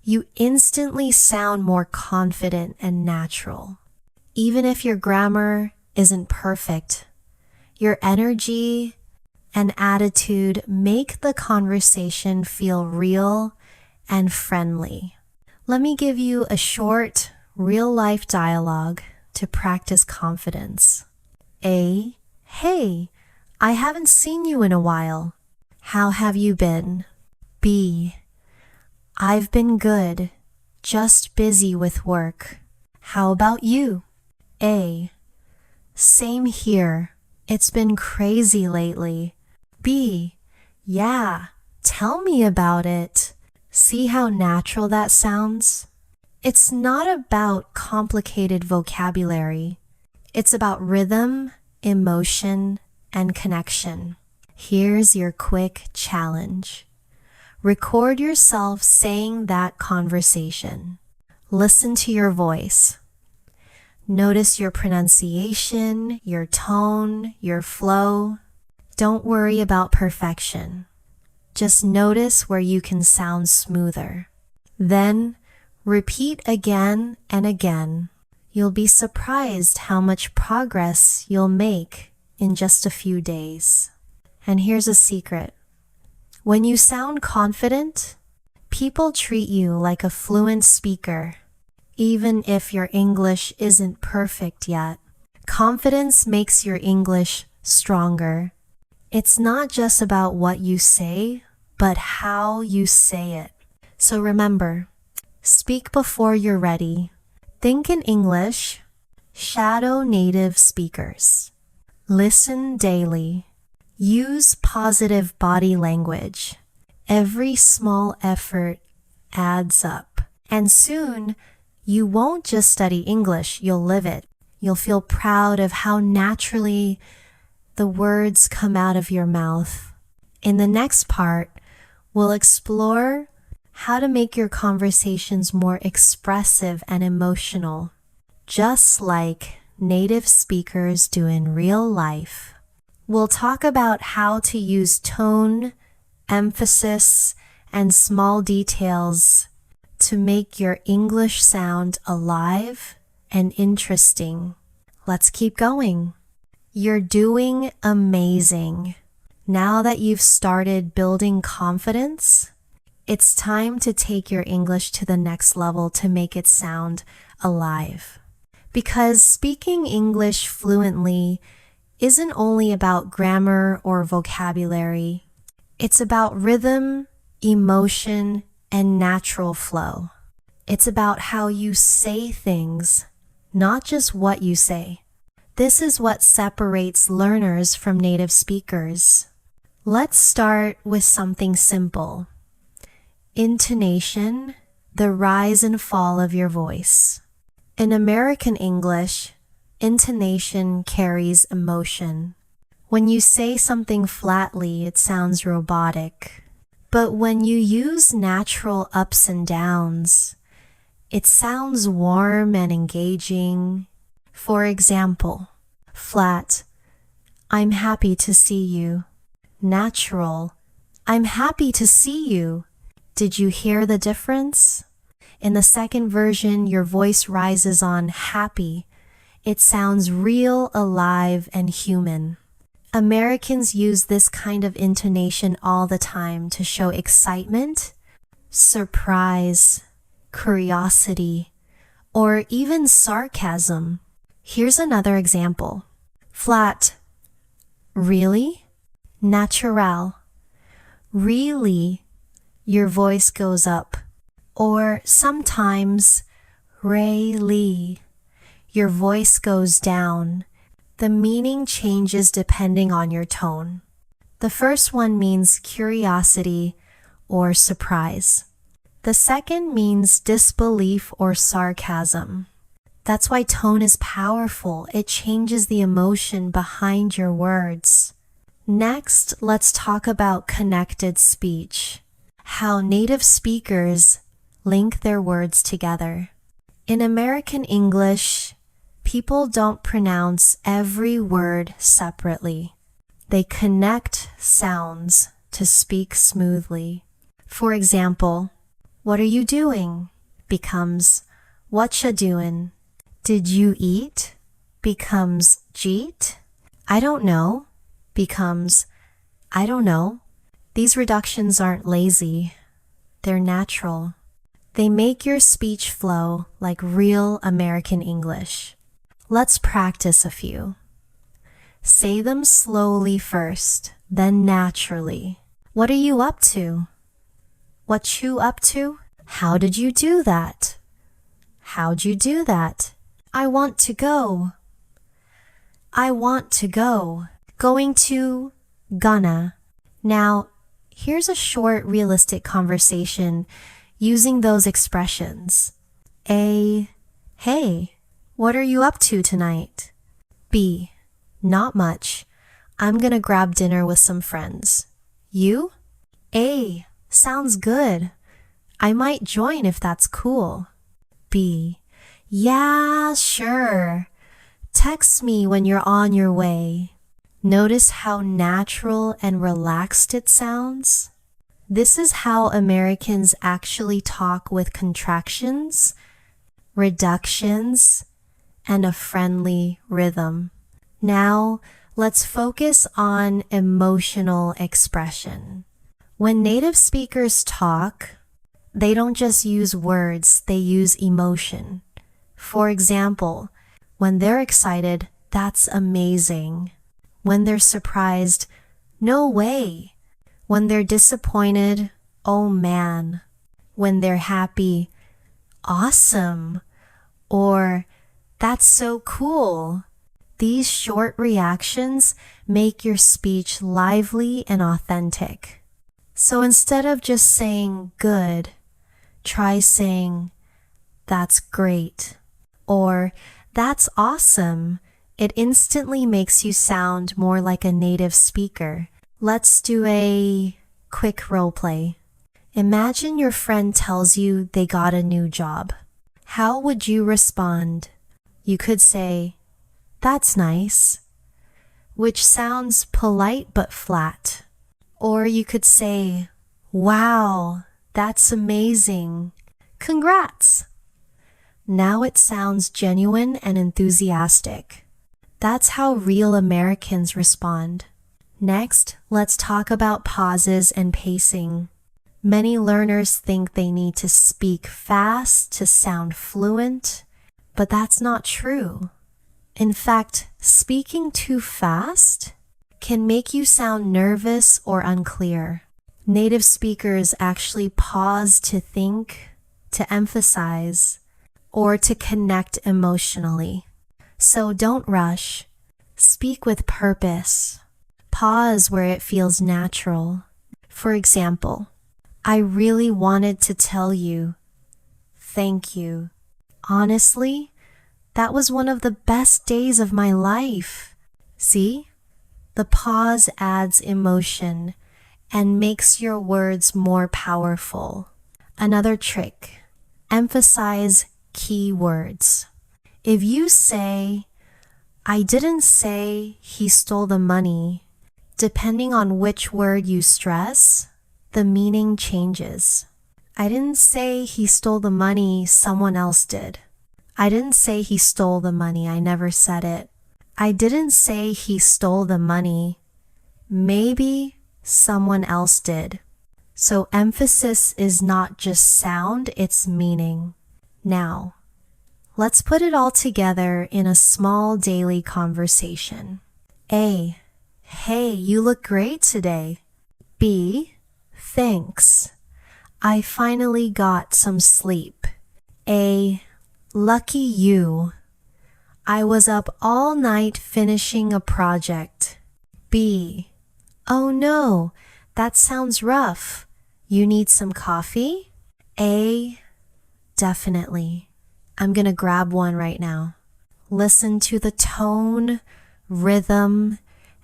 you instantly sound more confident and natural. Even if your grammar isn't perfect, your energy and attitude make the conversation feel real and friendly. Let me give you a short, real-life dialogue to practice confidence. A. Hey, I haven't seen you in a while. How have you been? B. I've been good, just busy with work. How about you? A. Same here. It's been crazy lately. B. Yeah, tell me about it. See how natural that sounds? It's not about complicated vocabulary. It's about rhythm, emotion, and connection. Here's your quick challenge. Record yourself saying that conversation. Listen to your voice. Notice your pronunciation, your tone, your flow. Don't worry about perfection. Just notice where you can sound smoother. Then, repeat again and again. You'll be surprised how much progress you'll make in just a few days. And here's a secret. When you sound confident, people treat you like a fluent speaker, even if your English isn't perfect yet. Confidence makes your English stronger. It's not just about what you say, but how you say it. So remember, speak before you're ready. Think in English. Shadow native speakers. Listen daily. Use positive body language. Every small effort adds up. And soon, you won't just study English, you'll live it. You'll feel proud of how naturally the words come out of your mouth. In the next part, we'll explore how to make your conversations more expressive and emotional, just like native speakers do in real life. We'll talk about how to use tone, emphasis, and small details to make your English sound alive and interesting. Let's keep going. You're doing amazing. Now that you've started building confidence, it's time to take your English to the next level to make it sound alive. Because speaking English fluently isn't only about grammar or vocabulary. It's about rhythm, emotion, and natural flow. It's about how you say things, not just what you say. This is what separates learners from native speakers. Let's start with something simple. Intonation, the rise and fall of your voice. In American English, intonation carries emotion. When you say something flatly, it sounds robotic. But when you use natural ups and downs, it sounds warm and engaging. For example, flat, I'm happy to see you. Natural, I'm happy to see you. Did you hear the difference? In the second version, your voice rises on happy. It sounds real, alive, and human. Americans use this kind of intonation all the time to show excitement, surprise, curiosity, or even sarcasm. Here's another example. Flat, really? Natural, really? Your voice goes up. Or sometimes, really? Your voice goes down. The meaning changes depending on your tone. The first one means curiosity or surprise. The second means disbelief or sarcasm. That's why tone is powerful. It changes the emotion behind your words. Next, let's talk about connected speech. How native speakers link their words together. In American English, people don't pronounce every word separately. They connect sounds to speak smoothly. For example, what are you doing? Becomes what ya doin'. Did you eat? Becomes jeet. I don't know. Becomes I don't know. These reductions aren't lazy. They're natural. They make your speech flow like real American English. Let's practice a few. Say them slowly first, then naturally. What are you up to? What you up to? How did you do that? How'd you do that? I want to go. I want to go. Going to, gonna. Now, here's a short, realistic conversation using those expressions. A, hey, what are you up to tonight? B, not much. I'm gonna grab dinner with some friends. You? A, sounds good. I might join if that's cool. B, yeah, sure. Text me when you're on your way. Notice how natural and relaxed it sounds? This is how Americans actually talk with contractions, reductions, and a friendly rhythm. Now, let's focus on emotional expression. When native speakers talk, they don't just use words, they use emotion. For example, when they're excited, that's amazing. When they're surprised, no way. When they're disappointed, oh man. When they're happy, awesome. Or, that's so cool. These short reactions make your speech lively and authentic. So instead of just saying good, try saying, that's great. Or, that's awesome. It instantly makes you sound more like a native speaker. Let's do a quick role play. Imagine your friend tells you they got a new job. How would you respond? You could say, that's nice, which sounds polite but flat. Or you could say, wow, that's amazing. Congrats! Now it sounds genuine and enthusiastic. That's how real Americans respond. Next, let's talk about pauses and pacing. Many learners think they need to speak fast to sound fluent, but that's not true. In fact, speaking too fast can make you sound nervous or unclear. Native speakers actually pause to think, to emphasize, or to connect emotionally. So don't rush. Speak with purpose. Pause where it feels natural. For example, I really wanted to tell you, thank you. Honestly, that was one of the best days of my life. See? The pause adds emotion and makes your words more powerful. Another trick, emphasize key words. If you say, I didn't say he stole the money, depending on which word you stress, the meaning changes. I didn't say he stole the money, someone else did. I didn't say he stole the money, I never said it. I didn't say he stole the money. Maybe someone else did. So emphasis is not just sound, it's meaning. Now, let's put it all together in a small daily conversation. A. Hey, you look great today. B. Thanks. I finally got some sleep. A. Lucky you. I was up all night finishing a project. B. Oh no, that sounds rough. You need some coffee? A. Definitely. I'm gonna grab one right now. Listen to the tone, rhythm,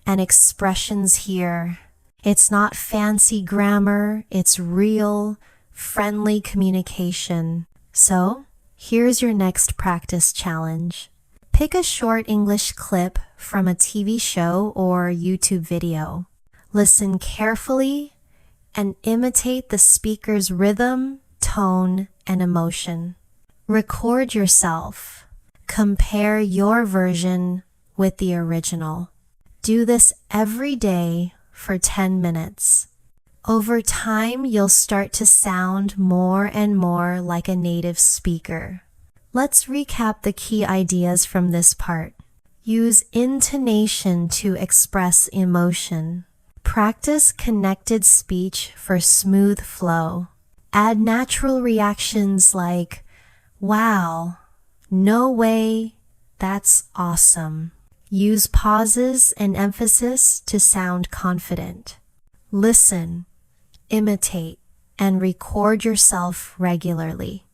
and expressions here. It's not fancy grammar, it's real, friendly communication. So, here's your next practice challenge. Pick a short English clip from a TV show or YouTube video. Listen carefully and imitate the speaker's rhythm, tone, and emotion. Record yourself. Compare your version with the original. Do this every day for 10 minutes. Over time, you'll start to sound more and more like a native speaker. Let's recap the key ideas from this part. Use intonation to express emotion. Practice connected speech for smooth flow. Add natural reactions like, wow, no way, that's awesome. Use pauses and emphasis to sound confident. Listen, imitate, and record yourself regularly.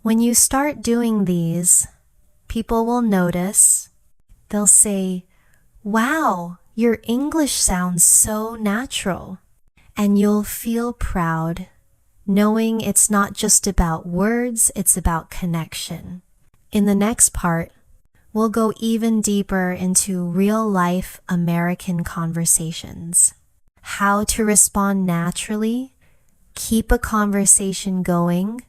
When you start doing these, people will notice. They'll say, wow, your English sounds so natural. And you'll feel proud, knowing it's not just about words, it's about connection. In the next part, we'll go even deeper into real-life American conversations. How to respond naturally, keep a conversation going,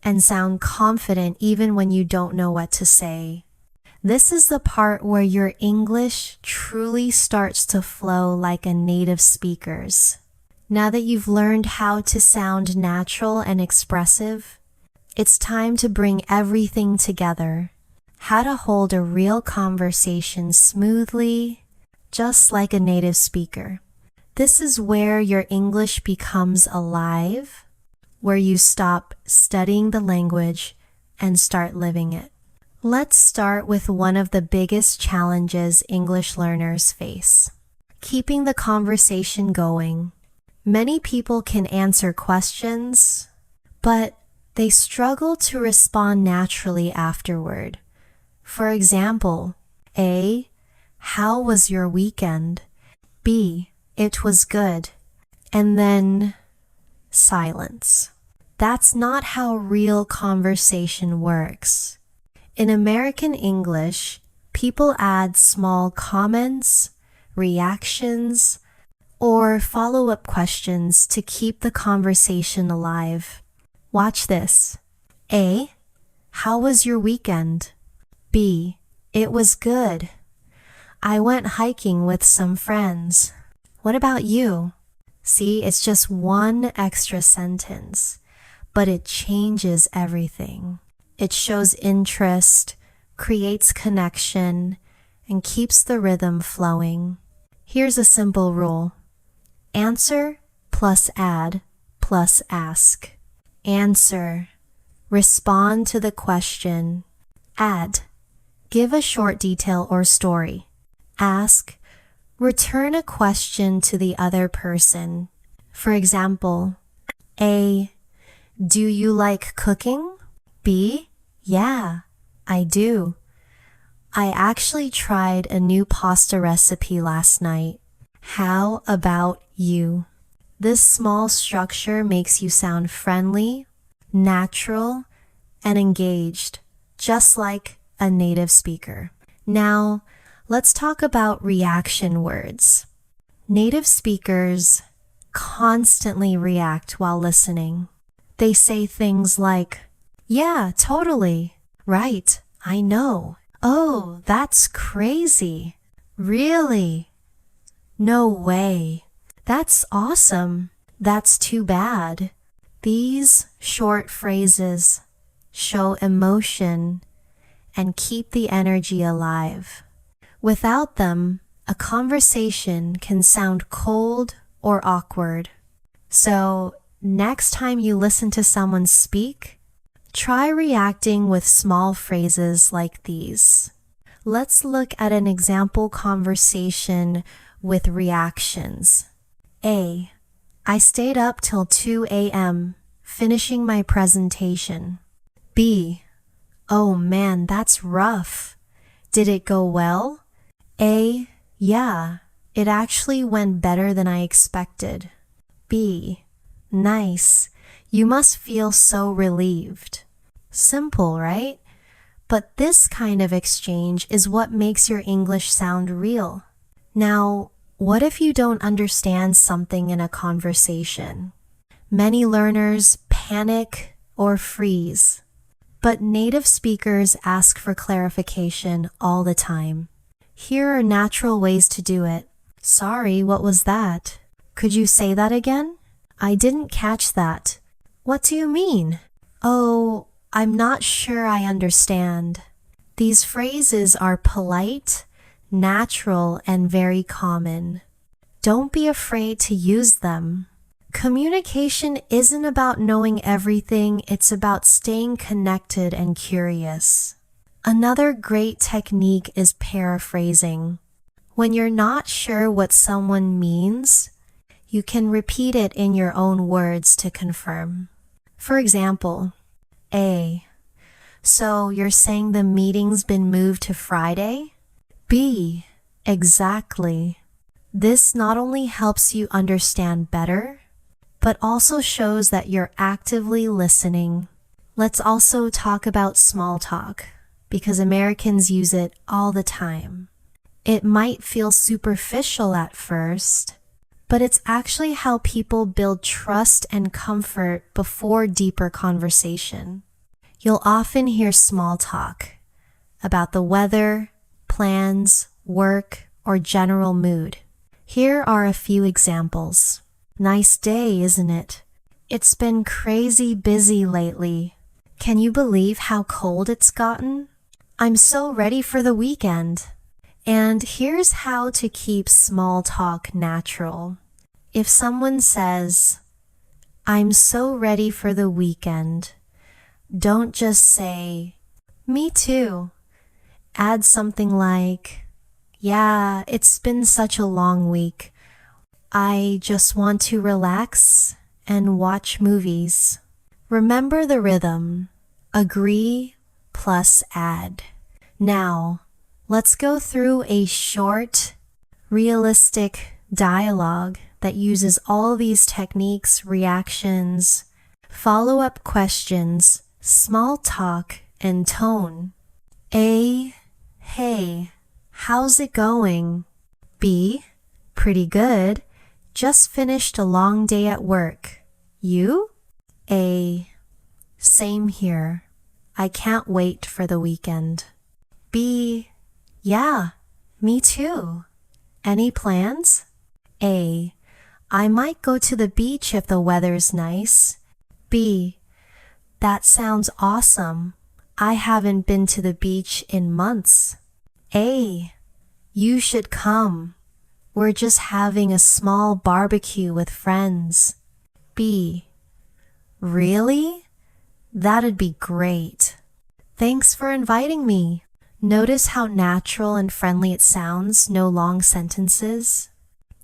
and sound confident even when you don't know what to say. This is the part where your English truly starts to flow like a native speaker's. Now that you've learned how to sound natural and expressive, it's time to bring everything together. How to hold a real conversation smoothly, just like a native speaker. This is where your English becomes alive, where you stop studying the language and start living it. Let's start with one of the biggest challenges English learners face: keeping the conversation going. Many people can answer questions, but they struggle to respond naturally afterward. For example, A. How was your weekend? B. It was good. And then silence. That's not how real conversation works. In American English, people add small comments, reactions, or follow-up questions to keep the conversation alive. Watch this. A. How was your weekend? B. It was good. I went hiking with some friends. What about you? See, it's just one extra sentence, but it changes everything. It shows interest, creates connection, and keeps the rhythm flowing. Here's a simple rule. Answer plus add plus ask. Answer. Respond to the question. Add. Give a short detail or story. Ask. Return a question to the other person. For example, A. Do you like cooking? B. Yeah, I do. I actually tried a new pasta recipe last night. How about you? This small structure makes you sound friendly, natural, and engaged, just like a native speaker. Now, let's talk about reaction words. Native speakers constantly react while listening. They say things like, yeah, totally. Right, I know. Oh, that's crazy. Really? No way. That's awesome. That's too bad. These short phrases show emotion and keep the energy alive. Without them, a conversation can sound cold or awkward. So, next time you listen to someone speak, try reacting with small phrases like these. Let's look at an example conversation with reactions. A. I stayed up till 2 a.m., finishing my presentation. B. Oh man, that's rough. Did it go well? A. Yeah, it actually went better than I expected. B. Nice. You must feel so relieved. Simple, right? But this kind of exchange is what makes your English sound real. Now, what if you don't understand something in a conversation? Many learners panic or freeze, but native speakers ask for clarification all the time. Here are natural ways to do it. Sorry, what was that? Could you say that again? I didn't catch that. What do you mean? Oh, I'm not sure I understand. These phrases are polite, natural, and very common. Don't be afraid to use them. Communication isn't about knowing everything, it's about staying connected and curious. Another great technique is paraphrasing. When you're not sure what someone means, you can repeat it in your own words to confirm. For example, A. So you're saying the meeting's been moved to Friday? B. Exactly. This not only helps you understand better, but also shows that you're actively listening. Let's also talk about small talk, because Americans use it all the time. It might feel superficial at first, but it's actually how people build trust and comfort before deeper conversation. You'll often hear small talk about the weather, plans, work, or general mood. Here are a few examples. Nice day, isn't it? It's been crazy busy lately. Can you believe how cold it's gotten? I'm so ready for the weekend. And here's how to keep small talk natural. If someone says, I'm so ready for the weekend, don't just say, me too. Add something like, yeah, it's been such a long week. I just want to relax and watch movies. Remember the rhythm. Agree plus add. Now, let's go through a short, realistic dialogue that uses all these techniques, reactions, follow-up questions, small talk, and tone. A. Hey, how's it going? B. Pretty good. Just finished a long day at work. You? A. Same here. I can't wait for the weekend. B. Yeah, Me too. Any plans? A. I might go to the beach if the weather's nice. B. That sounds awesome. I haven't been to the beach in months. A. You should come. We're just having a small barbecue with friends. B. Really? That'd be great. Thanks for inviting me. Notice how natural and friendly it sounds, no long sentences,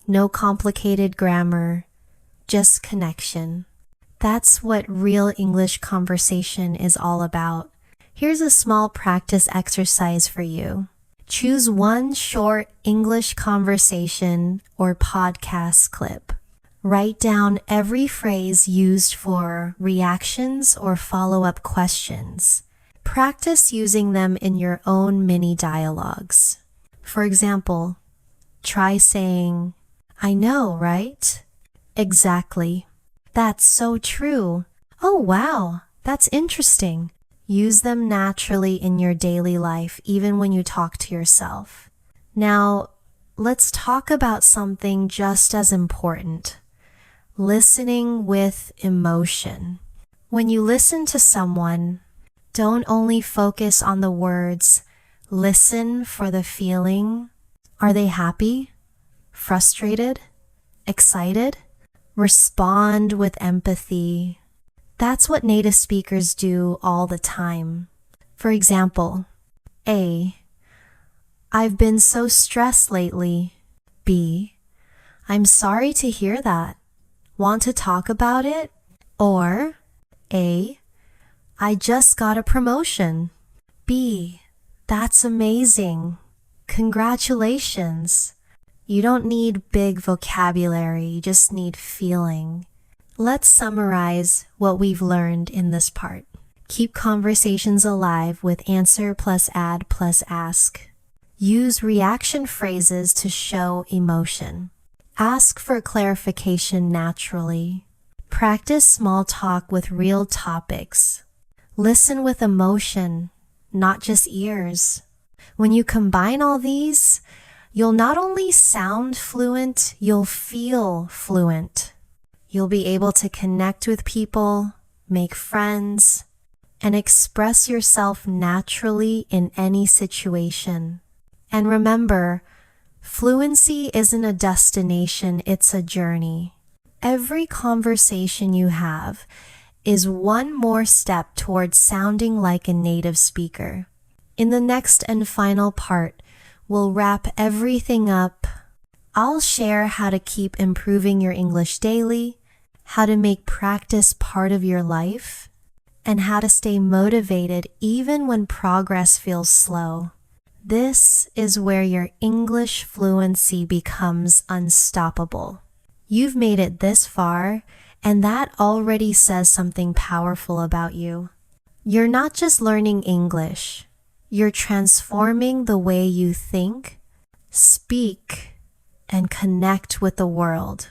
no complicated grammar, just connection. That's what real English conversation is all about. Here's a small practice exercise for you. Choose one short English conversation or podcast clip. Write down every phrase used for reactions or follow-up questions. Practice using them in your own mini dialogues. For example, try saying, I know, right? Exactly. That's so true. Oh, wow, that's interesting. Use them naturally in your daily life, even when you talk to yourself. Now, let's talk about something just as important. Listening with emotion. When you listen to someone, don't only focus on the words. Listen for the feeling. Are they happy? Frustrated? Excited? Respond with empathy. That's what native speakers do all the time. For example, A. I've been so stressed lately. B. I'm sorry to hear that. Want to talk about it? Or A. I just got a promotion. B. That's amazing. Congratulations. You don't need big vocabulary, you just need feeling. Let's summarize what we've learned in this part. Keep conversations alive with answer plus add plus ask. Use reaction phrases to show emotion. Ask for clarification naturally. Practice small talk with real topics. Listen with emotion, not just ears. When you combine all these, you'll not only sound fluent, you'll feel fluent. You'll be able to connect with people, make friends, and express yourself naturally in any situation. And remember, fluency isn't a destination, it's a journey. Every conversation you have is one more step towards sounding like a native speaker. In the next and final part, we'll wrap everything up. I'll share how to keep improving your English daily, how to make practice part of your life, and how to stay motivated even when progress feels slow. This is where your English fluency becomes unstoppable. You've made it this far, and that already says something powerful about you. You're not just learning English, you're transforming the way you think, speak, and connect with the world.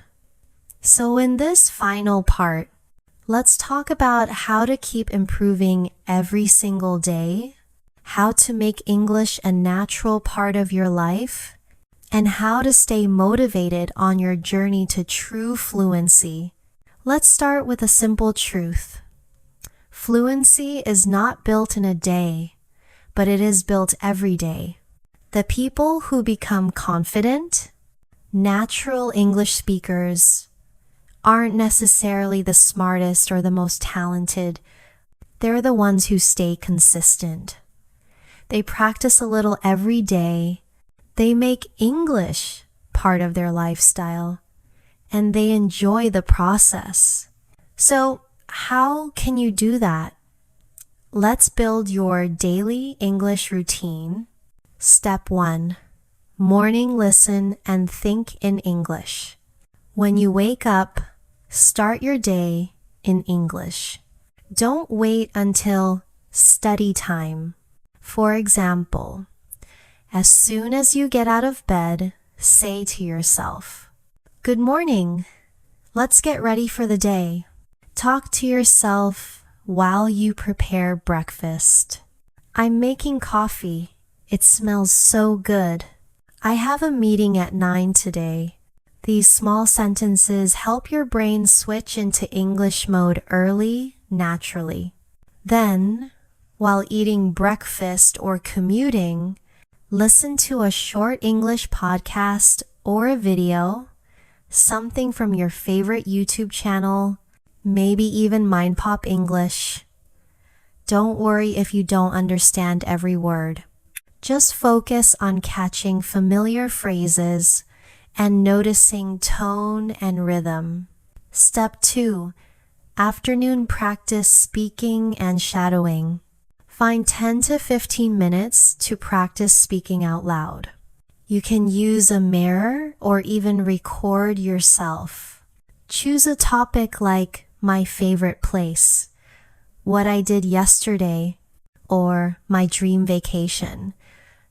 So in this final part, let's talk about how to keep improving every single day, how to make English a natural part of your life, and how to stay motivated on your journey to true fluency. Let's start with a simple truth. Fluency is not built in a day, but it is built every day. The people who become confident, natural English speakers aren't necessarily the smartest or the most talented. They're the ones who stay consistent. They practice a little every day. They make English part of their lifestyle, and they enjoy the process. So, how can you do that? Let's build your daily English routine. Step 1. Morning listen and think in English. When you wake up, start your day in English. Don't wait until study time. For example, as soon as you get out of bed, say to yourself, "Good morning. Let's get ready for the day." Talk to yourself while you prepare breakfast. "I'm making coffee. It smells so good." I have a meeting at 9 today. These small sentences help your brain switch into English mode early, naturally. Then, while eating breakfast or commuting, listen to a short English podcast or a video, something from your favorite YouTube channel, maybe even MindPop English. Don't worry if you don't understand every word. Just focus on catching familiar phrases and noticing tone and rhythm. Step 2. Afternoon practice speaking and shadowing. Find 10 to 15 minutes to practice speaking out loud. You can use a mirror or even record yourself. Choose a topic like my favorite place, what I did yesterday, or my dream vacation.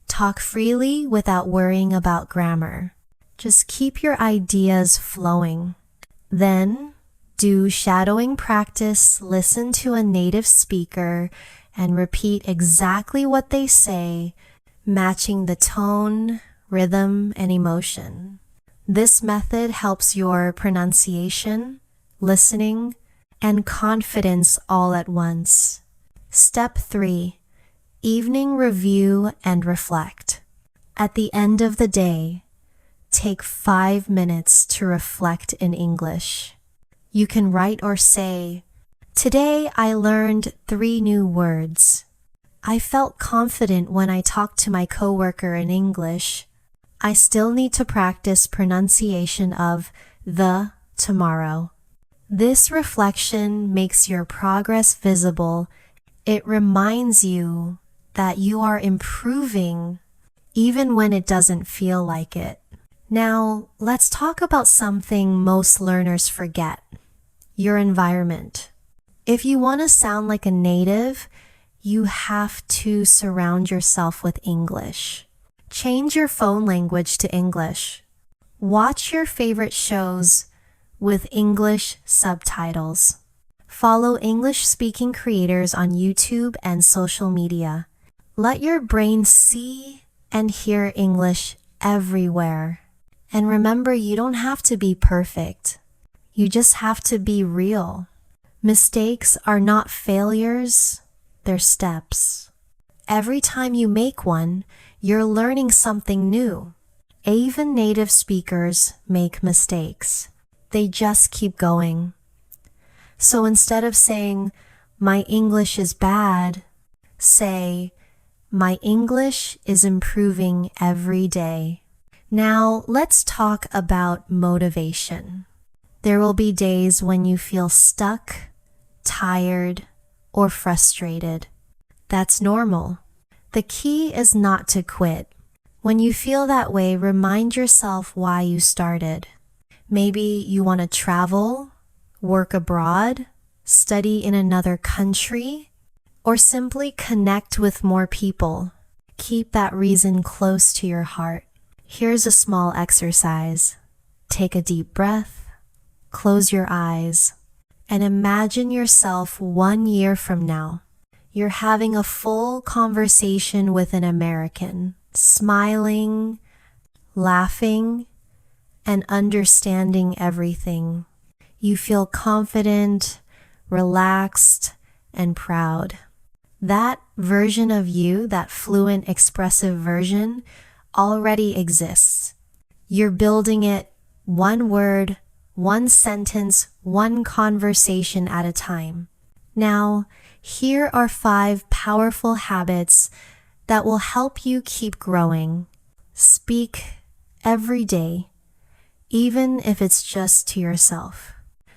Talk freely without worrying about grammar. Just keep your ideas flowing. Then, do shadowing practice, listen to a native speaker, and repeat exactly what they say, matching the tone, rhythm, and emotion. This method helps your pronunciation, listening, and confidence all at once. Step 3. Evening review and reflect. At the end of the day, take 5 minutes to reflect in English. You can write or say, "Today I learned 3 new words. I felt confident when I talked to my coworker in English. I still need to practice pronunciation of the tomorrow." This reflection makes your progress visible. It reminds you that you are improving even when it doesn't feel like it. Now, let's talk about something most learners forget: your environment. If you want to sound like a native, you have to surround yourself with English. Change your phone language to English. Watch your favorite shows with English subtitles. Follow English-speaking creators on YouTube and social media. Let your brain see and hear English everywhere. And remember, you don't have to be perfect. You just have to be real. Mistakes are not failures, they're steps. Every time you make one, you're learning something new. Even native speakers make mistakes. They just keep going. So instead of saying, "My English is bad," say, "My English is improving every day." Now, let's talk about motivation. There will be days when you feel stuck, tired, or frustrated. That's normal. The key is not to quit. When you feel that way, remind yourself why you started. Maybe you want to travel, work abroad, study in another country, or simply connect with more people. Keep that reason close to your heart. Here's a small exercise. Take a deep breath, close your eyes, and imagine yourself 1 year from now. You're having a full conversation with an American, smiling, laughing, and understanding everything. You feel confident, relaxed, and proud. That version of you, that fluent, expressive version, already exists. You're building it 1 word, 1 sentence, 1 conversation at a time. Now, here are 5 powerful habits that will help you keep growing. Speak every day, even if it's just to yourself.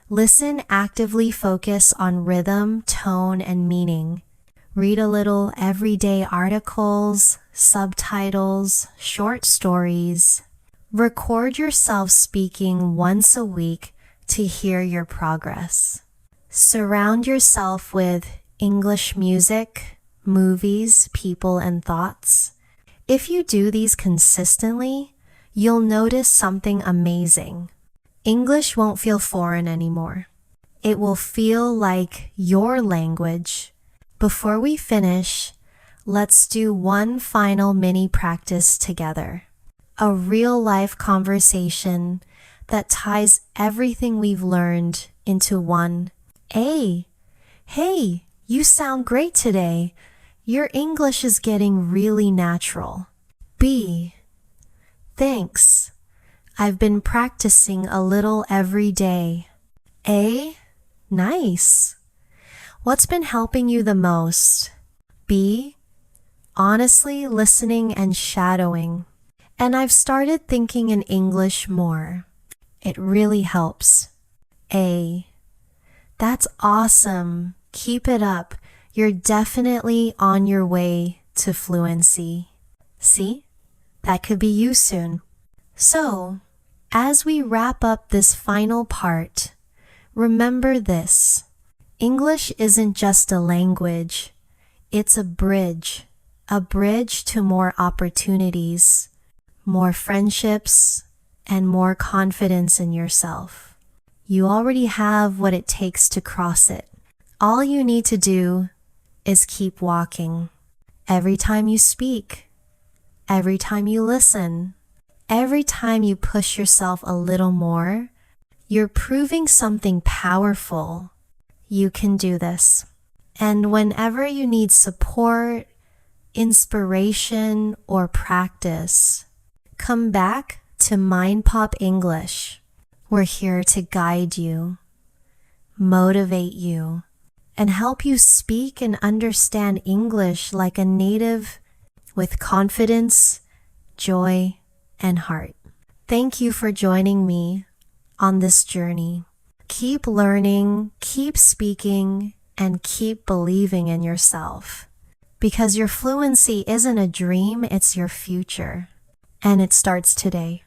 Listen, actively focus on rhythm, tone, and meaning. Read a little everyday articles, subtitles, short stories. Record yourself speaking once a week to hear your progress. Surround yourself with English music, movies, people, and thoughts. If you do these consistently, you'll notice something amazing. English won't feel foreign anymore. It will feel like your language. Before we finish, let's do one final mini practice together. a real-life conversation that ties everything we've learned into one. A. Hey, you sound great today. Your English is getting really natural. B. Thanks. I've been practicing a little every day. A. Nice. What's been helping you the most? B. Honestly, listening and shadowing. And I've started thinking in English more. It really helps. A. That's awesome. Keep it up. You're definitely on your way to fluency. See? That could be you soon. So, as we wrap up this final part, remember this. English isn't just a language. It's a bridge to more opportunities, more friendships, and more confidence in yourself. You already have what it takes to cross it. All you need to do is keep walking. Every time you speak, every time you listen, every time you push yourself a little more, you're proving something powerful. You can do this. And whenever you need support, inspiration, or practice, come back to MindPop English. We're here to guide you, motivate you, and help you speak and understand English like a native with confidence, joy, and heart. Thank you for joining me on this journey. Keep learning, keep speaking, and keep believing in yourself. Because your fluency isn't a dream, it's your future. And it starts today.